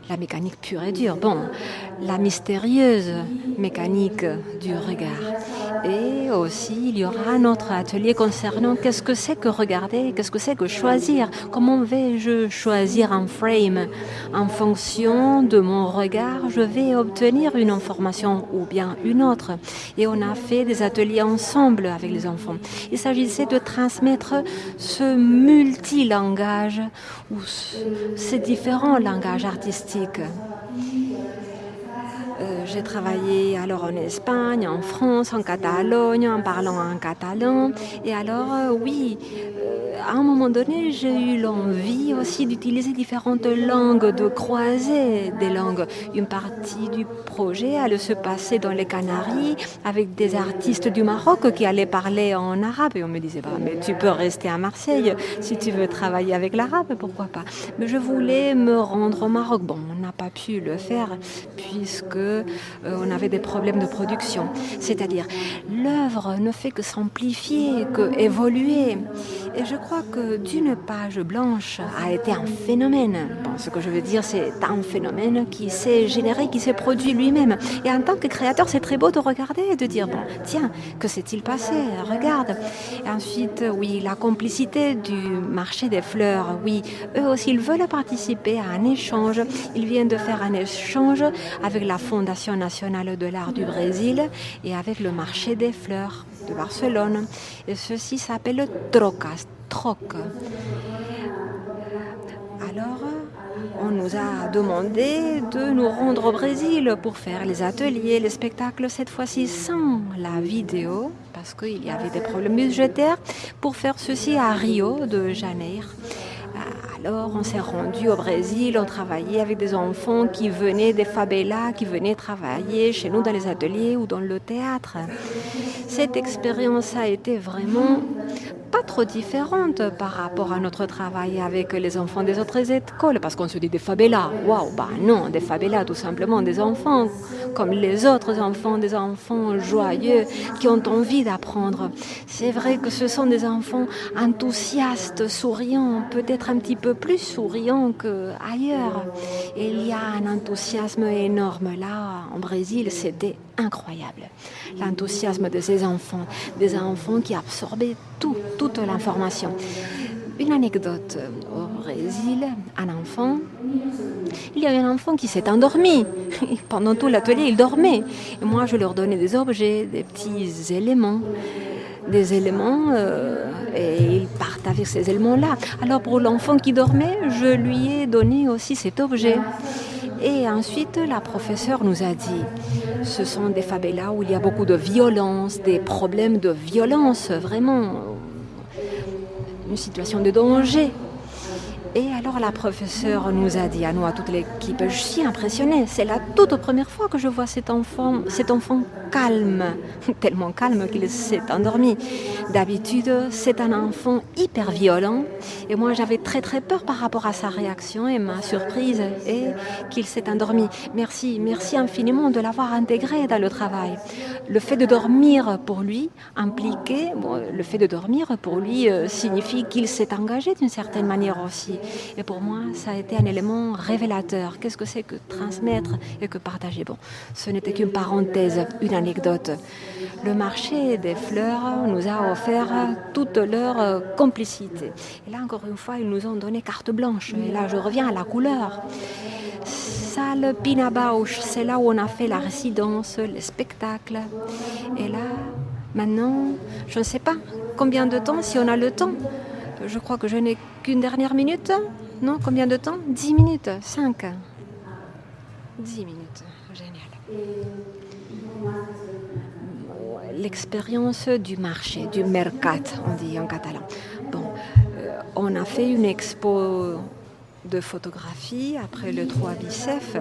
La mécanique pure et dure. Bon, la mystérieuse mécanique du regard. Et aussi, il y aura un autre atelier concernant qu'est-ce que c'est que regarder, qu'est-ce que c'est que choisir, comment vais-je choisir un frame. En fonction de mon regard, je vais obtenir une information ou bien une autre. Et on a fait des ateliers ensemble avec les enfants. Il s'agissait de transmettre ce multilangage ou ces différents langages artistiques. J'ai travaillé alors en Espagne, en France, en Catalogne, en parlant en catalan. Et alors, à un moment donné, j'ai eu l'envie aussi d'utiliser différentes langues, de croiser des langues. Une partie du projet allait se passer dans les Canaries avec des artistes du Maroc qui allaient parler en arabe. Et on me disait, mais tu peux rester à Marseille si tu veux travailler avec l'arabe, pourquoi pas. Mais je voulais me rendre au Maroc. Bon, on n'a pas pu le faire puisque on avait des problèmes de production. C'est-à-dire, l'œuvre ne fait que s'amplifier, que évoluer. Et je crois que d'une page blanche a été un phénomène. Bon, ce que je veux dire, c'est un phénomène qui s'est généré, qui s'est produit lui-même. Et en tant que créateur, c'est très beau de regarder et de dire, bon, tiens, que s'est-il passé? Regarde. Et ensuite, oui, la complicité du marché des fleurs, oui, eux aussi, ils veulent participer à un échange. Ils viennent de faire un échange avec la Fondation nationale de l'art du Brésil et avec le marché des fleurs de Barcelone. Et ceci s'appelle Troc. Alors, on nous a demandé de nous rendre au Brésil pour faire les ateliers, les spectacles, cette fois-ci sans la vidéo, parce qu'il y avait des problèmes budgétaires, pour faire ceci à Rio de Janeiro. Alors, on s'est rendu au Brésil, on travaillait avec des enfants qui venaient des favelas, qui venaient travailler chez nous dans les ateliers ou dans le théâtre. Cette expérience a été vraiment pas trop différente par rapport à notre travail avec les enfants des autres écoles, parce qu'on se dit des favelas. Waouh, non, des favelas, tout simplement, des enfants comme les autres enfants, des enfants joyeux qui ont envie d'apprendre. C'est vrai que ce sont des enfants enthousiastes, souriants, peut-être un petit peu plus souriants qu'ailleurs. Et il y a un enthousiasme énorme. Là, en Brésil, c'était incroyable. L'enthousiasme de ces enfants, des enfants qui absorbaient toute l'information. Une anecdote. Au Brésil, il y avait un enfant qui s'est endormi. Pendant tout l'atelier, il dormait. Et moi, je leur donnais des objets, des petits éléments. Et ils partent avec ces éléments-là. Alors pour l'enfant qui dormait, je lui ai donné aussi cet objet. Et ensuite, la professeure nous a dit, ce sont des favelas où il y a beaucoup de violence, des problèmes de violence, vraiment une situation de danger. Et alors la professeure nous a dit, à nous, à toute l'équipe, je suis impressionnée, c'est la toute première fois que je vois cet enfant calme, tellement calme qu'il s'est endormi. D'habitude, c'est un enfant hyper violent et moi j'avais très très peur par rapport à sa réaction et ma surprise est qu'il s'est endormi. Merci infiniment de l'avoir intégré dans le travail. Le fait de dormir pour lui signifie qu'il s'est engagé d'une certaine manière aussi. Et pour moi, ça a été un élément révélateur. Qu'est-ce que c'est que transmettre et que partager? Bon, ce n'était qu'une parenthèse, une anecdote. Le marché des fleurs nous a offert toute leur complicité. Et là, encore une fois, ils nous ont donné carte blanche. Et là, je reviens à la couleur. Salle Pina Bausch, c'est là où on a fait la résidence, les spectacles. Et là, maintenant, je ne sais pas combien de temps, si on a le temps. Je crois que je n'ai qu'une dernière minute. Non, combien de temps? 10 minutes, 5. 10 minutes, génial. L'expérience du marché, du mercat, on dit en catalan. Bon, on a fait une expo de photographie après le 3 Bicef.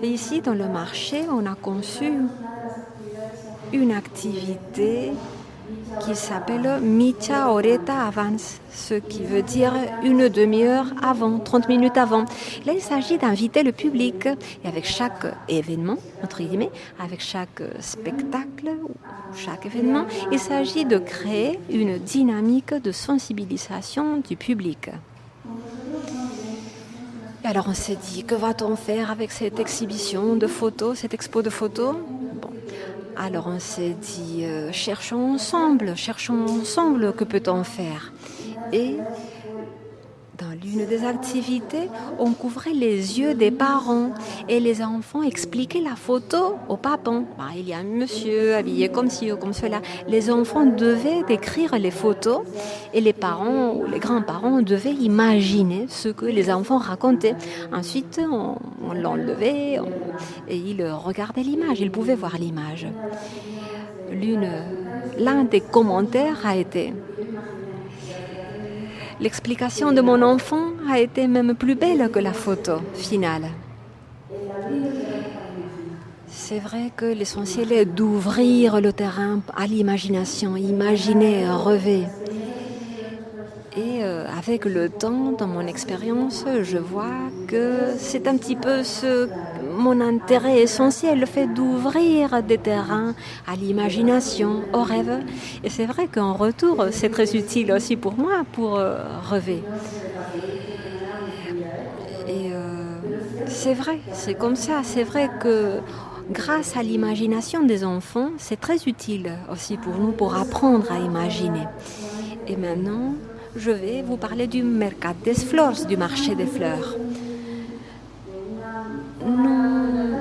Et ici, dans le marché, on a conçu une activité qui s'appelle Mitja horeta avans, ce qui veut dire une demi-heure avant, 30 minutes avant. Là, il s'agit d'inviter le public et avec chaque événement, entre guillemets, avec chaque spectacle ou chaque événement, il s'agit de créer une dynamique de sensibilisation du public. Et alors on s'est dit, que va-t-on faire avec cette exhibition de photos, cette expo de photos? Bon. Alors on s'est dit, cherchons ensemble, que peut-on faire? Et dans l'une des activités, on couvrait les yeux des parents et les enfants expliquaient la photo aux parents. Il y a un monsieur habillé comme ci ou comme cela. Les enfants devaient décrire les photos et les parents ou les grands-parents devaient imaginer ce que les enfants racontaient. Ensuite, on l'enlevait et ils regardaient l'image, ils pouvaient voir l'image. L'un des commentaires a été: l'explication de mon enfant a été même plus belle que la photo finale. C'est vrai que l'essentiel est d'ouvrir le terrain à l'imagination, imaginer, rêver. Et avec le temps, dans mon expérience, je vois que c'est un petit peu mon intérêt essentiel, le fait d'ouvrir des terrains à l'imagination, au rêve. Et c'est vrai qu'en retour, c'est très utile aussi pour moi, pour rêver. Et c'est vrai, c'est comme ça. C'est vrai que grâce à l'imagination des enfants, c'est très utile aussi pour nous, pour apprendre à imaginer. Et maintenant, je vais vous parler du Mercat des Flors, du marché des fleurs. Nous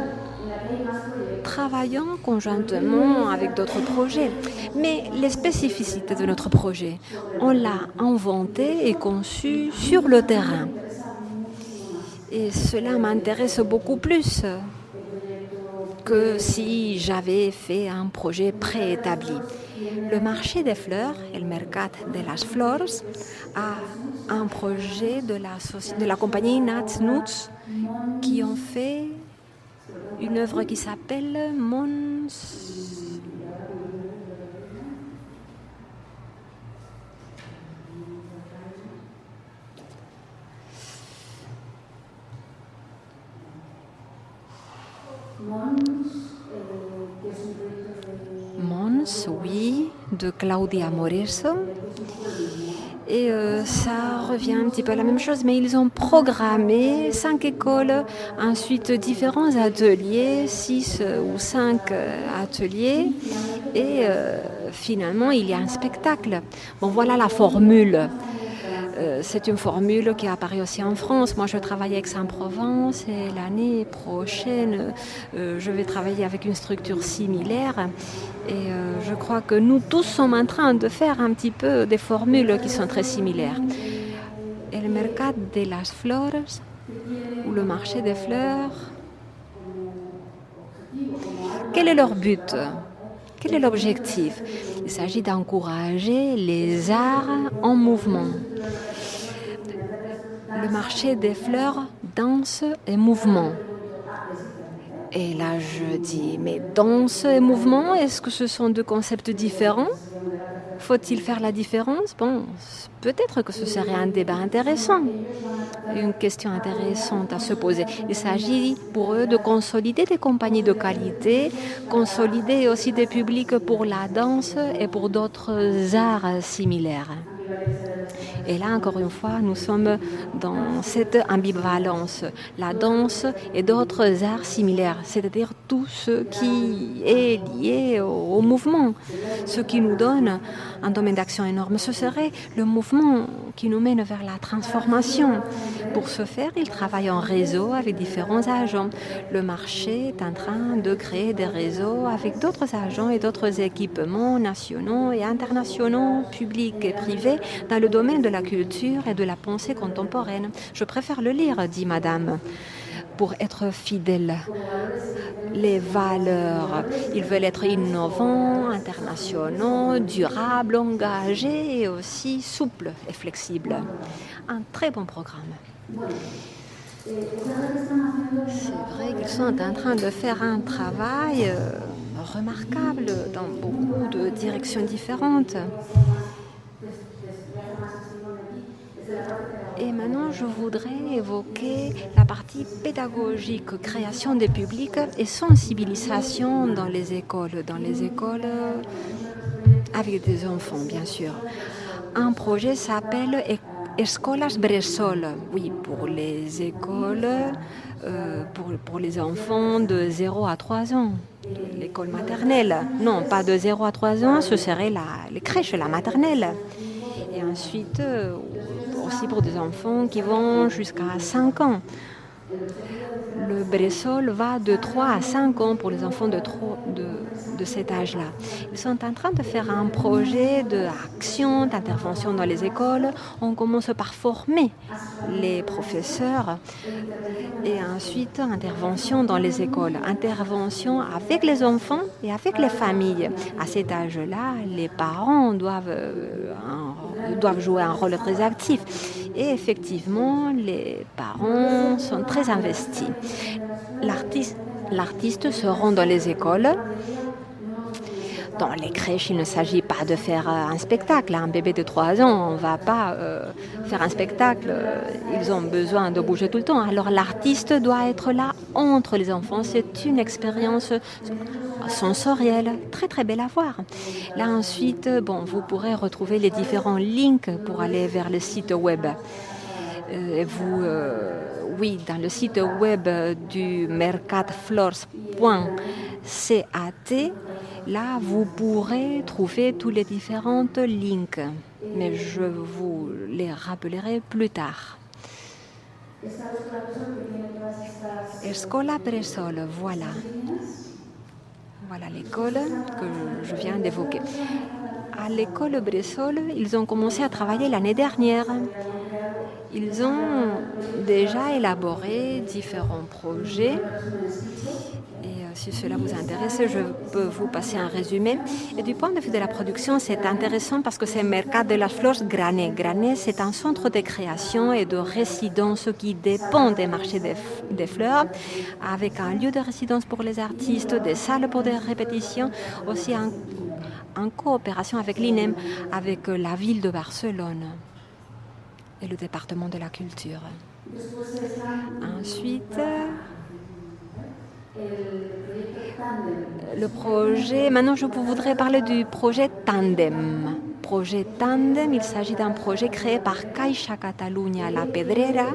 travaillons conjointement avec d'autres projets, mais les spécificités de notre projet, on l'a inventé et conçu sur le terrain. Et cela m'intéresse beaucoup plus que si j'avais fait un projet préétabli. Le marché des fleurs, el Mercat de las Flors, a un projet de la compagnie Nats Nuts qui ont fait une œuvre qui s'appelle Mons, oui, de Claudia Moreso. Et ça revient un petit peu à la même chose, mais ils ont programmé 5 écoles, ensuite différents ateliers, 6 ou 5 ateliers, et finalement il y a un spectacle. Bon, voilà la formule. C'est une formule qui est apparue aussi en France. Moi, je travaille avec Aix-en-Provence et l'année prochaine, je vais travailler avec une structure similaire. Et je crois que nous tous sommes en train de faire un petit peu des formules qui sont très similaires. Et le Mercat de las Flores, ou le marché des fleurs, quel est leur but ? Quel est l'objectif ? Il s'agit d'encourager les arts en mouvement. Le marché des fleurs, danse et mouvement. Et là, je dis, mais danse et mouvement, est-ce que ce sont deux concepts différents ? Faut-il faire la différence ? Bon, peut-être que ce serait un débat intéressant, une question intéressante à se poser. Il s'agit pour eux de consolider des compagnies de qualité, consolider aussi des publics pour la danse et pour d'autres arts similaires. Et là, encore une fois, nous sommes dans cette ambivalence, la danse et d'autres arts similaires, c'est-à-dire tout ce qui est lié au mouvement, ce qui nous donne un domaine d'action énorme. Ce serait le mouvement qui nous mène vers la transformation. Pour ce faire, ils travaillent en réseau avec différents agents. Le marché est en train de créer des réseaux avec d'autres agents et d'autres équipements nationaux et internationaux, publics et privés, dans le domaine de la culture et de la pensée contemporaine. Je préfère le lire, dit madame, pour être fidèle. Les valeurs, ils veulent être innovants, internationaux, durables, engagés et aussi souples et flexibles. Un très bon programme. C'est vrai qu'ils sont en train de faire un travail remarquable dans beaucoup de directions différentes. Et maintenant, je voudrais évoquer la partie pédagogique, création des publics et sensibilisation dans les écoles avec des enfants, bien sûr. Un projet s'appelle Escolas Bressol, oui, pour les écoles, pour les enfants de 0 à 3 ans, l'école maternelle. Non, pas de 0 à 3 ans, ce serait les crèches, la maternelle. Et ensuite, aussi pour des enfants qui vont jusqu'à 5 ans. Le Bressol va de 3 à 5 ans pour les enfants de cet âge-là. Ils sont en train de faire un projet d'action, d'intervention dans les écoles. On commence par former les professeurs et ensuite intervention dans les écoles. Intervention avec les enfants et avec les familles. À cet âge-là, les parents doivent jouer un rôle très actif. Et effectivement, les parents sont très investis. L'artiste se rend dans les écoles. Dans les crèches, il ne s'agit pas de faire un spectacle. Un bébé de 3 ans, on ne va pas faire un spectacle. Ils ont besoin de bouger tout le temps. Alors l'artiste doit être là entre les enfants. C'est une expérience sensorielle, très très belle à voir. Là ensuite, vous pourrez retrouver les différents links pour aller vers le site web. Oui, dans le site web du mercatflors.cat, là, vous pourrez trouver tous les différents links, mais je vous les rappellerai plus tard. Escola Bressol, voilà. Voilà l'école que je viens d'évoquer. À l'école Bressol, ils ont commencé à travailler l'année dernière. Ils ont déjà élaboré différents projets. Et si cela vous intéresse, je peux vous passer un résumé. Et du point de vue de la production, c'est intéressant parce que c'est Mercat de las Flors Granet. Granet, c'est un centre de création et de résidence qui dépend des marchés des fleurs, avec un lieu de résidence pour les artistes, des salles pour des répétitions, aussi en coopération avec l'INEM, avec la ville de Barcelone et le département de la culture. Ensuite, le projet, maintenant je voudrais parler du projet Tandem. Projet Tandem, il s'agit d'un projet créé par Caixa Catalunya La Pedrera.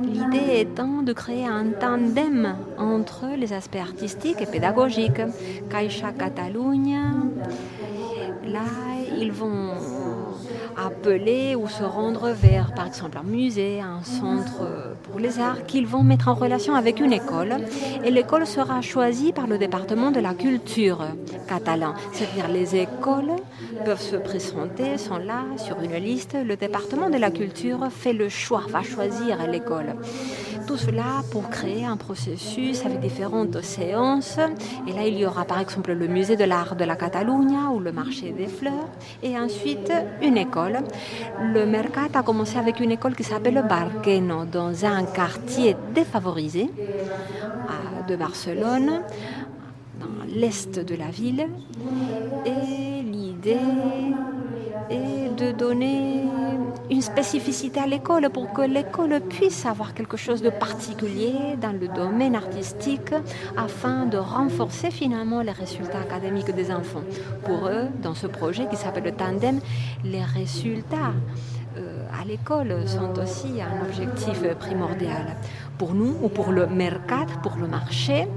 L'idée étant de créer un tandem entre les aspects artistiques et pédagogiques. Caixa Catalunya, là, ils vont appeler ou se rendre vers, par exemple, un musée, un centre pour les arts, qu'ils vont mettre en relation avec une école. Et l'école sera choisie par le département de la culture catalan. C'est-à-dire les écoles peuvent se présenter, sont là sur une liste. Le département de la culture fait le choix, va choisir l'école. Tout cela pour créer un processus avec différentes séances. Et là, il y aura par exemple le musée de l'art de la Catalunya ou le marché des fleurs. Et ensuite, une école. Le Mercat a commencé avec une école qui s'appelle Barqueno, dans un quartier défavorisé de Barcelone, dans l'est de la ville. Et l'idée est de donner une spécificité à l'école pour que l'école puisse avoir quelque chose de particulier dans le domaine artistique afin de renforcer finalement les résultats académiques des enfants. Pour eux, dans ce projet qui s'appelle le Tandem, les résultats à l'école sont aussi un objectif primordial. Pour nous, ou pour le Mercat, pour le marché,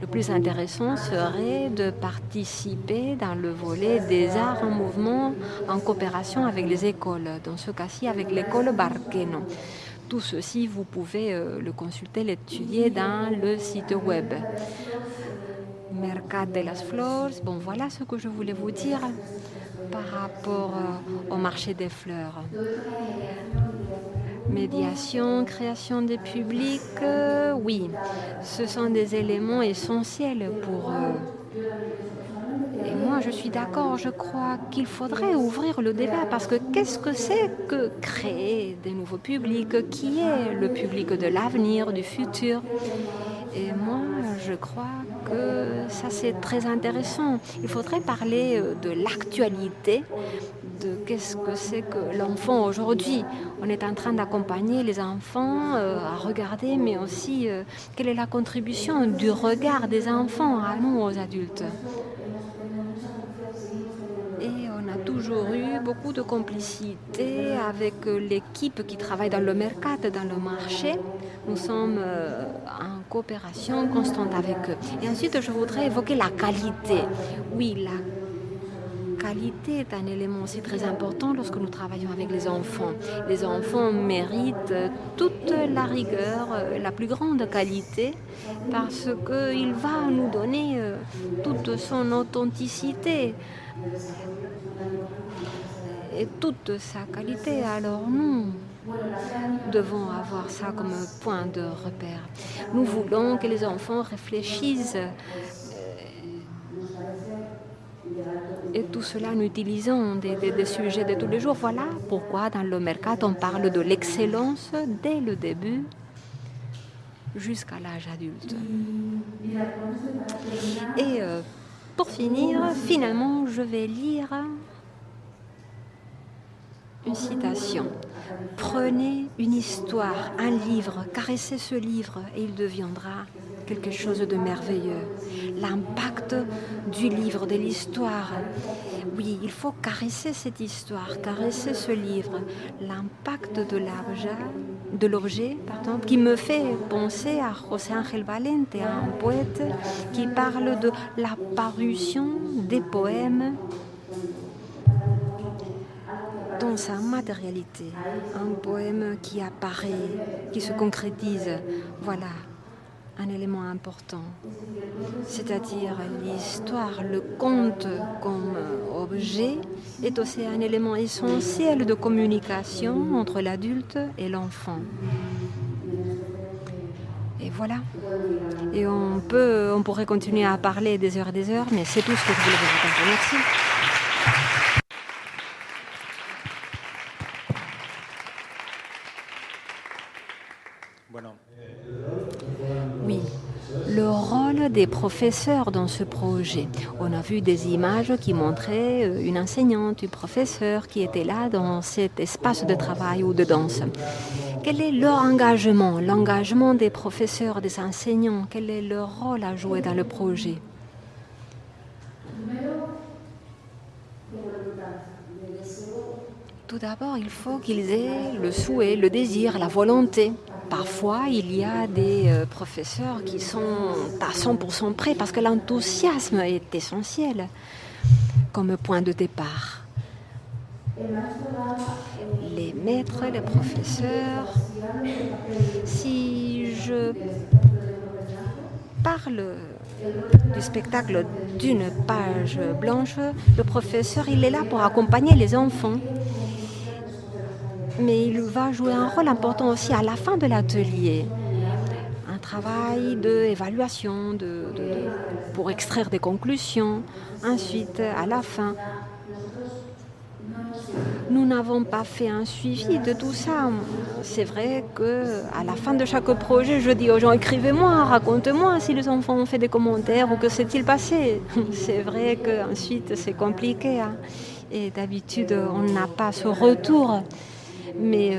le plus intéressant serait de participer dans le volet des arts en mouvement en coopération avec les écoles, dans ce cas-ci avec l'école Barqueno. Tout ceci, vous pouvez le consulter, l'étudier dans le site web. Mercat de las Flors, voilà ce que je voulais vous dire par rapport au marché des fleurs. Médiation, création des publics, oui, ce sont des éléments essentiels pour eux. Et moi, je suis d'accord, je crois qu'il faudrait ouvrir le débat parce que qu'est-ce que c'est que créer des nouveaux publics? Qui est le public de l'avenir, du futur? Et moi, je crois que ça, c'est très intéressant. Il faudrait parler de l'actualité, de qu'est-ce que c'est que l'enfant aujourd'hui. On est en train d'accompagner les enfants à regarder, mais aussi quelle est la contribution du regard des enfants à nous, aux adultes. Et on a toujours toujours eu beaucoup de complicité avec l'équipe qui travaille dans le mercat, dans le marché. Nous sommes en coopération constante avec eux. Et ensuite, je voudrais évoquer la qualité. Oui, la qualité est un élément aussi très important lorsque nous travaillons avec les enfants. Les enfants méritent toute la rigueur, la plus grande qualité, parce qu'il va nous donner toute son authenticité et toute sa qualité. Alors nous devons avoir ça comme point de repère. Nous voulons que les enfants réfléchissent et tout cela en utilisant des sujets de tous les jours. Voilà pourquoi dans le Mercat, on parle de l'excellence dès le début jusqu'à l'âge adulte. Et pour finir, finalement, je vais lire une citation. Prenez une histoire, un livre, caressez ce livre et il deviendra quelque chose de merveilleux. L'impact du livre, de l'histoire. Oui, il faut caresser cette histoire, caresser ce livre. L'impact de l'objet, qui me fait penser à José Ángel Valente, un poète qui parle de la parution des poèmes dans sa matérialité. Un poème qui apparaît, qui se concrétise. Voilà un élément important, c'est-à-dire l'histoire, le conte comme objet est aussi un élément essentiel de communication entre l'adulte et l'enfant. Et voilà. Et on pourrait continuer à parler des heures, mais c'est tout ce que je voulais vous dire. Merci. Oui, le rôle des professeurs dans ce projet. On a vu des images qui montraient une enseignante, un professeur qui était là dans cet espace de travail ou de danse. Quel est leur engagement, l'engagement des professeurs, des enseignants? Quel est leur rôle à jouer dans le projet? Tout d'abord, il faut qu'ils aient le souhait, le désir, la volonté. Parfois, il y a des professeurs qui sont à 100% prêts parce que l'enthousiasme est essentiel comme point de départ. Les maîtres, les professeurs, si je parle du spectacle d'une page blanche, le professeur, il est là pour accompagner les enfants. Mais il va jouer un rôle important aussi à la fin de l'atelier. Un travail d'évaluation, pour extraire des conclusions. Ensuite, à la fin, nous n'avons pas fait un suivi de tout ça. C'est vrai qu'à la fin de chaque projet, je dis aux gens, écrivez-moi, racontez-moi si les enfants ont fait des commentaires ou que s'est-il passé. C'est vrai qu'ensuite, c'est compliqué. Hein. Et d'habitude, on n'a pas ce retour. Mais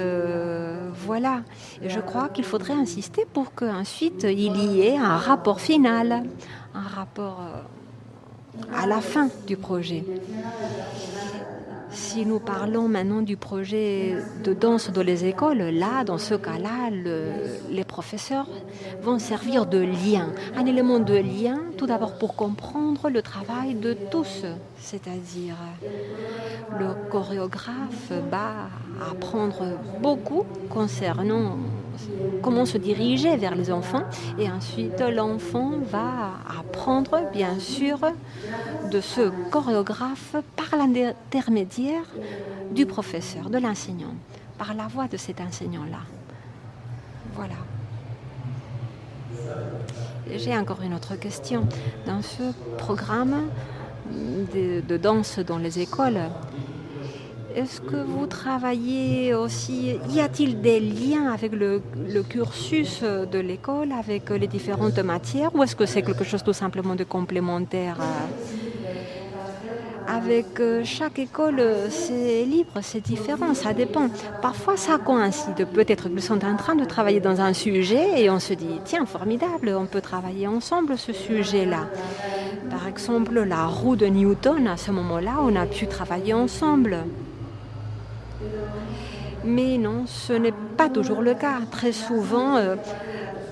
voilà, je crois qu'il faudrait insister pour qu'ensuite il y ait un rapport final, un rapport à la fin du projet. Si nous parlons maintenant du projet de danse dans les écoles, là, dans ce cas-là, les professeurs vont servir de lien. Un élément de lien, tout d'abord pour comprendre le travail de tous, c'est-à-dire le chorégraphe va apprendre beaucoup concernant comment se diriger vers les enfants et ensuite l'enfant va apprendre bien sûr de ce chorégraphe par l'intermédiaire du professeur, de l'enseignant, par la voix de cet enseignant-là. Voilà. J'ai encore une autre question. Dans ce programme de danse dans les écoles, est-ce que vous travaillez aussi, y a-t-il des liens avec le cursus de l'école, avec les différentes matières, ou est-ce que c'est quelque chose tout simplement de complémentaire Avec chaque école, c'est libre, c'est différent, ça dépend. Parfois, ça coïncide. Peut-être qu'ils sont en train de travailler dans un sujet et on se dit, tiens, formidable, on peut travailler ensemble ce sujet-là. Par exemple, la roue de Newton, à ce moment-là, on a pu travailler ensemble. Mais non, ce n'est pas toujours le cas. Très souvent,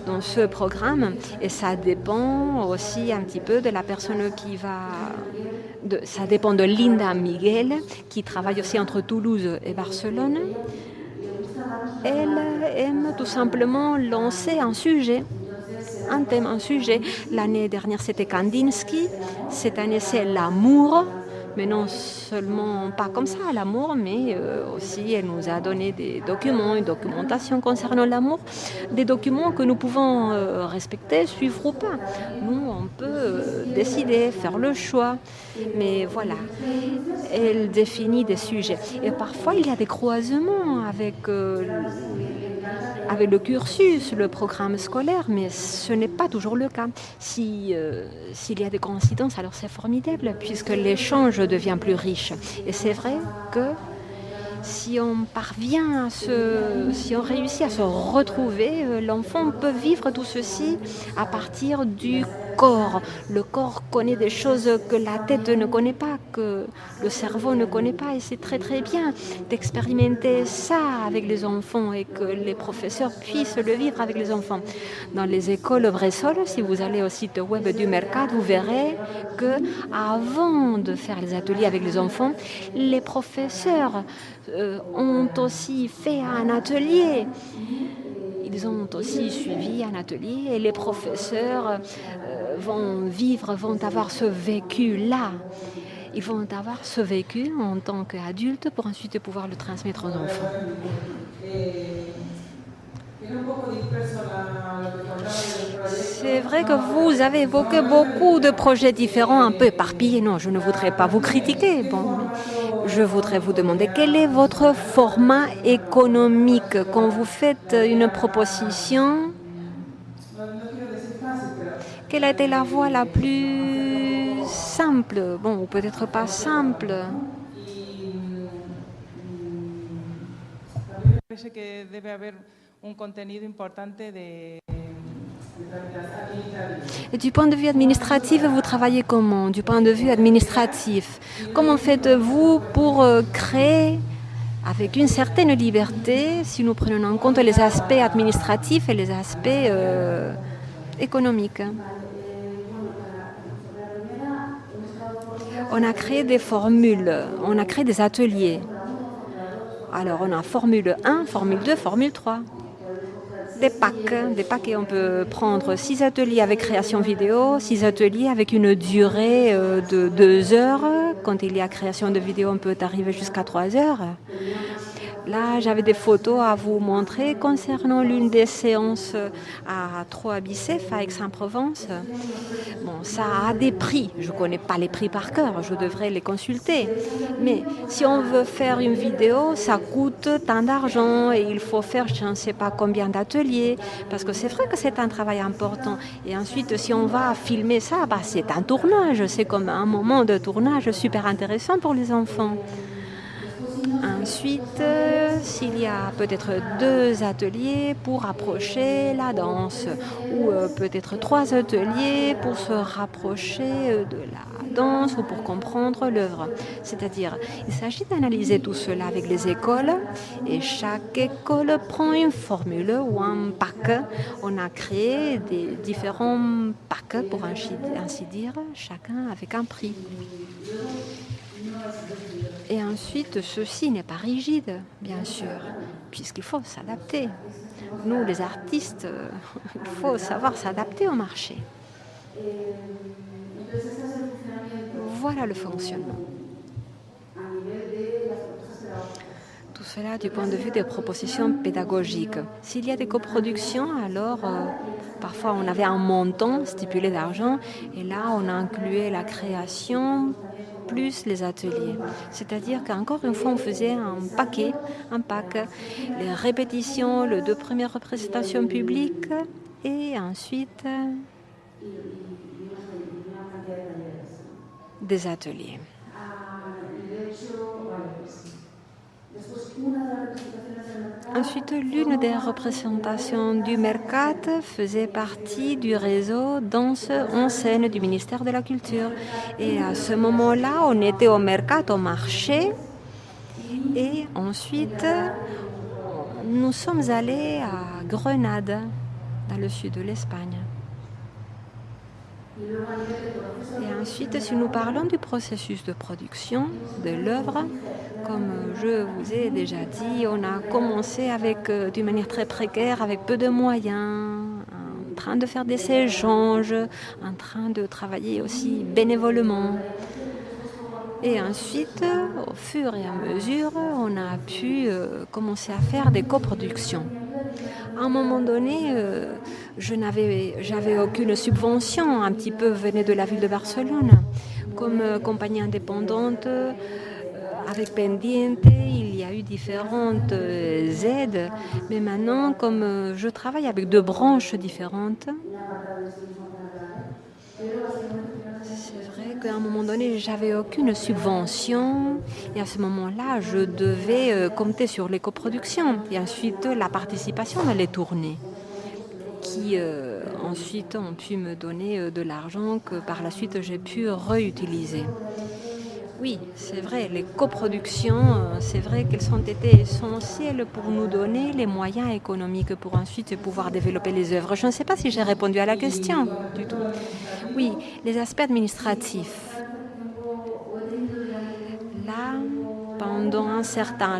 dans ce programme, et ça dépend aussi un petit peu de la personne qui va... ça dépend de Linda Miguel, qui travaille aussi entre Toulouse et Barcelone. Elle aime tout simplement lancer un sujet, un thème, un sujet. L'année dernière, c'était Kandinsky. Cette année, c'est l'amour. Mais non seulement pas comme ça, l'amour, mais aussi elle nous a donné des documents, une documentation concernant l'amour, des documents que nous pouvons respecter, suivre ou pas. Nous, on peut décider, faire le choix, mais voilà, elle définit des sujets. Et parfois, il y a des croisements avec le cursus, le programme scolaire, mais ce n'est pas toujours le cas. S'il y a des coïncidences, alors c'est formidable, puisque l'échange devient plus riche. Et c'est vrai que si on parvient si on réussit à se retrouver, l'enfant peut vivre tout ceci à partir du corps. Le corps connaît des choses que la tête ne connaît pas, que le cerveau ne connaît pas, et c'est très très bien d'expérimenter ça avec les enfants et que les professeurs puissent le vivre avec les enfants. Dans les écoles Bressol, si vous allez au site web du Mercat, vous verrez que avant de faire les ateliers avec les enfants, les professeurs ont aussi fait un atelier. Ils ont aussi suivi un atelier et les professeurs vont avoir ce vécu-là. Ils vont avoir ce vécu en tant qu'adultes pour ensuite pouvoir le transmettre aux enfants. C'est vrai que vous avez évoqué beaucoup de projets différents, un peu éparpillés. Non, je ne voudrais pas vous critiquer. Bon, je voudrais vous demander quel est votre format économique quand vous faites une proposition. Quelle a été la voie la plus simple, bon, ou peut-être pas simple? Parece que debe haber un contenido importante de... Et du point de vue administratif, vous travaillez comment? Du point de vue administratif, comment faites-vous pour créer avec une certaine liberté, si nous prenons en compte les aspects administratifs et les aspects économiques? On a créé des formules, on a créé des ateliers. Alors on a formule 1, formule 2, formule 3. Des packs et on peut prendre 6 ateliers avec création vidéo, 6 ateliers avec une durée de 2 heures. Quand il y a création de vidéo, on peut arriver jusqu'à 3 heures. Là, j'avais des photos à vous montrer concernant l'une des séances à Troyes-Bicêtre, à Aix-en-Provence. Bon, ça a des prix. Je ne connais pas les prix par cœur, je devrais les consulter. Mais si on veut faire une vidéo, ça coûte tant d'argent et il faut faire je ne sais pas combien d'ateliers. Parce que c'est vrai que c'est un travail important. Et ensuite, si on va filmer ça, c'est un tournage. C'est comme un moment de tournage super intéressant pour les enfants. Ensuite, s'il y a peut-être 2 ateliers pour approcher la danse ou peut-être 3 ateliers pour se rapprocher de la danse ou pour comprendre l'œuvre. C'est-à-dire, il s'agit d'analyser tout cela avec les écoles et chaque école prend une formule ou un pack. On a créé des différents packs pour ainsi dire, chacun avec un prix. Et ensuite, ceci n'est pas rigide, bien sûr, puisqu'il faut s'adapter. Nous, les artistes, il faut savoir s'adapter au marché. Voilà le fonctionnement. Tout cela du point de vue des propositions pédagogiques. S'il y a des coproductions, alors parfois on avait un montant stipulé d'argent et là on a inclus la création plus les ateliers. C'est-à-dire qu'encore une fois, on faisait un pack, les répétitions, les 2 premières représentations publiques et ensuite des ateliers. Ensuite, l'une des représentations du Mercat faisait partie du réseau Danse en scène du ministère de la Culture. Et à ce moment-là, on était au Mercat, au marché. Et ensuite, nous sommes allés à Grenade, dans le sud de l'Espagne. Et ensuite, si nous parlons du processus de production de l'œuvre, comme je vous ai déjà dit, on a commencé d'une manière très précaire, avec peu de moyens, en train de faire des échanges, en train de travailler aussi bénévolement. Et ensuite, au fur et à mesure, on a pu commencer à faire des coproductions. À un moment donné, j'avais aucune subvention, un petit peu venait de la ville de Barcelone. Comme compagnie indépendante, avec Pendiente, il y a eu différentes aides. Mais maintenant, comme je travaille avec 2 branches différentes, c'est vrai qu'à un moment donné, j'avais aucune subvention et à ce moment-là, je devais compter sur les coproductions et ensuite la participation dans les tournées qui ensuite ont pu me donner de l'argent que par la suite j'ai pu réutiliser. Oui, c'est vrai, les coproductions, c'est vrai qu'elles ont été essentielles pour nous donner les moyens économiques pour ensuite pouvoir développer les œuvres. Je ne sais pas si j'ai répondu à la question du tout. Oui, les aspects administratifs. Là, pendant un certain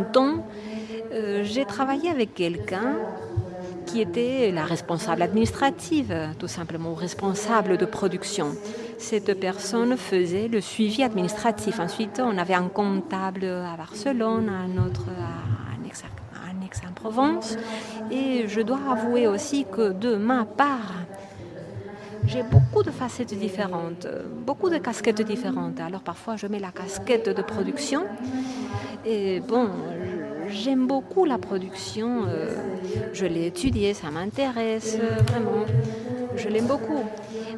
temps, j'ai travaillé avec quelqu'un qui était la responsable administrative, tout simplement, ou responsable de production. Cette personne faisait le suivi administratif. Ensuite, on avait un comptable à Barcelone, un autre à Aix-en-Provence. Et je dois avouer aussi que de ma part, j'ai beaucoup de facettes différentes, beaucoup de casquettes différentes. Alors parfois, je mets la casquette de production. Et bon, j'aime beaucoup la production. Je l'ai étudiée, ça m'intéresse vraiment. Je l'aime beaucoup.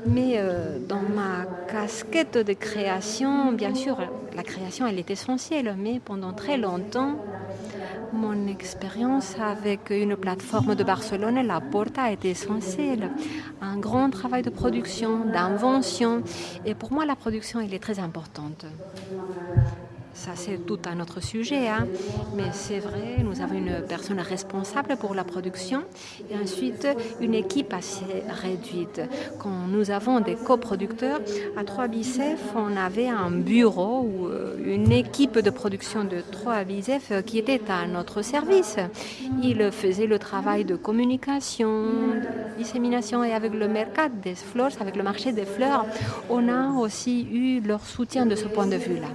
Mais dans ma casquette de création, bien sûr, la création, elle est essentielle. Mais pendant très longtemps, mon expérience avec une plateforme de Barcelone, La Porta, a été essentielle. Un grand travail de production, d'invention. Et pour moi, la production, elle est très importante. Ça, c'est tout un autre sujet, hein. Mais c'est vrai, nous avons une personne responsable pour la production et ensuite une équipe assez réduite. Quand nous avons des coproducteurs, à 3 Bicef, on avait un bureau ou une équipe de production de 3 Bicef qui était à notre service. Ils faisaient le travail de communication, de dissémination et avec le Mercat des Flors, avec le marché des fleurs, on a aussi eu leur soutien de ce point de vue-là.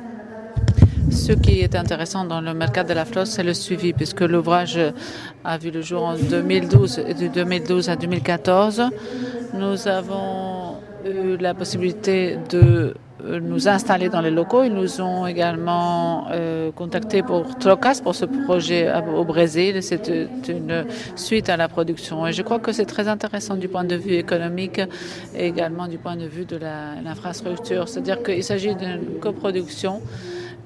Ce qui est intéressant dans le Mercat de la Flore, c'est le suivi, puisque l'ouvrage a vu le jour en 2012. Et de 2012 à 2014, nous avons eu la possibilité de nous installer dans les locaux. Ils nous ont également contactés pour Trocas, pour ce projet au Brésil. C'est une suite à la production. Et je crois que c'est très intéressant du point de vue économique et également du point de vue de l'infrastructure. C'est-à-dire qu'il s'agit d'une coproduction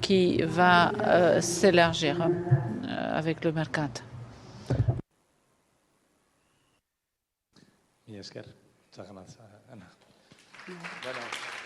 qui va s'élargir avec le Mercat. Mi esker. Muchas gracias, Ana. Bueno.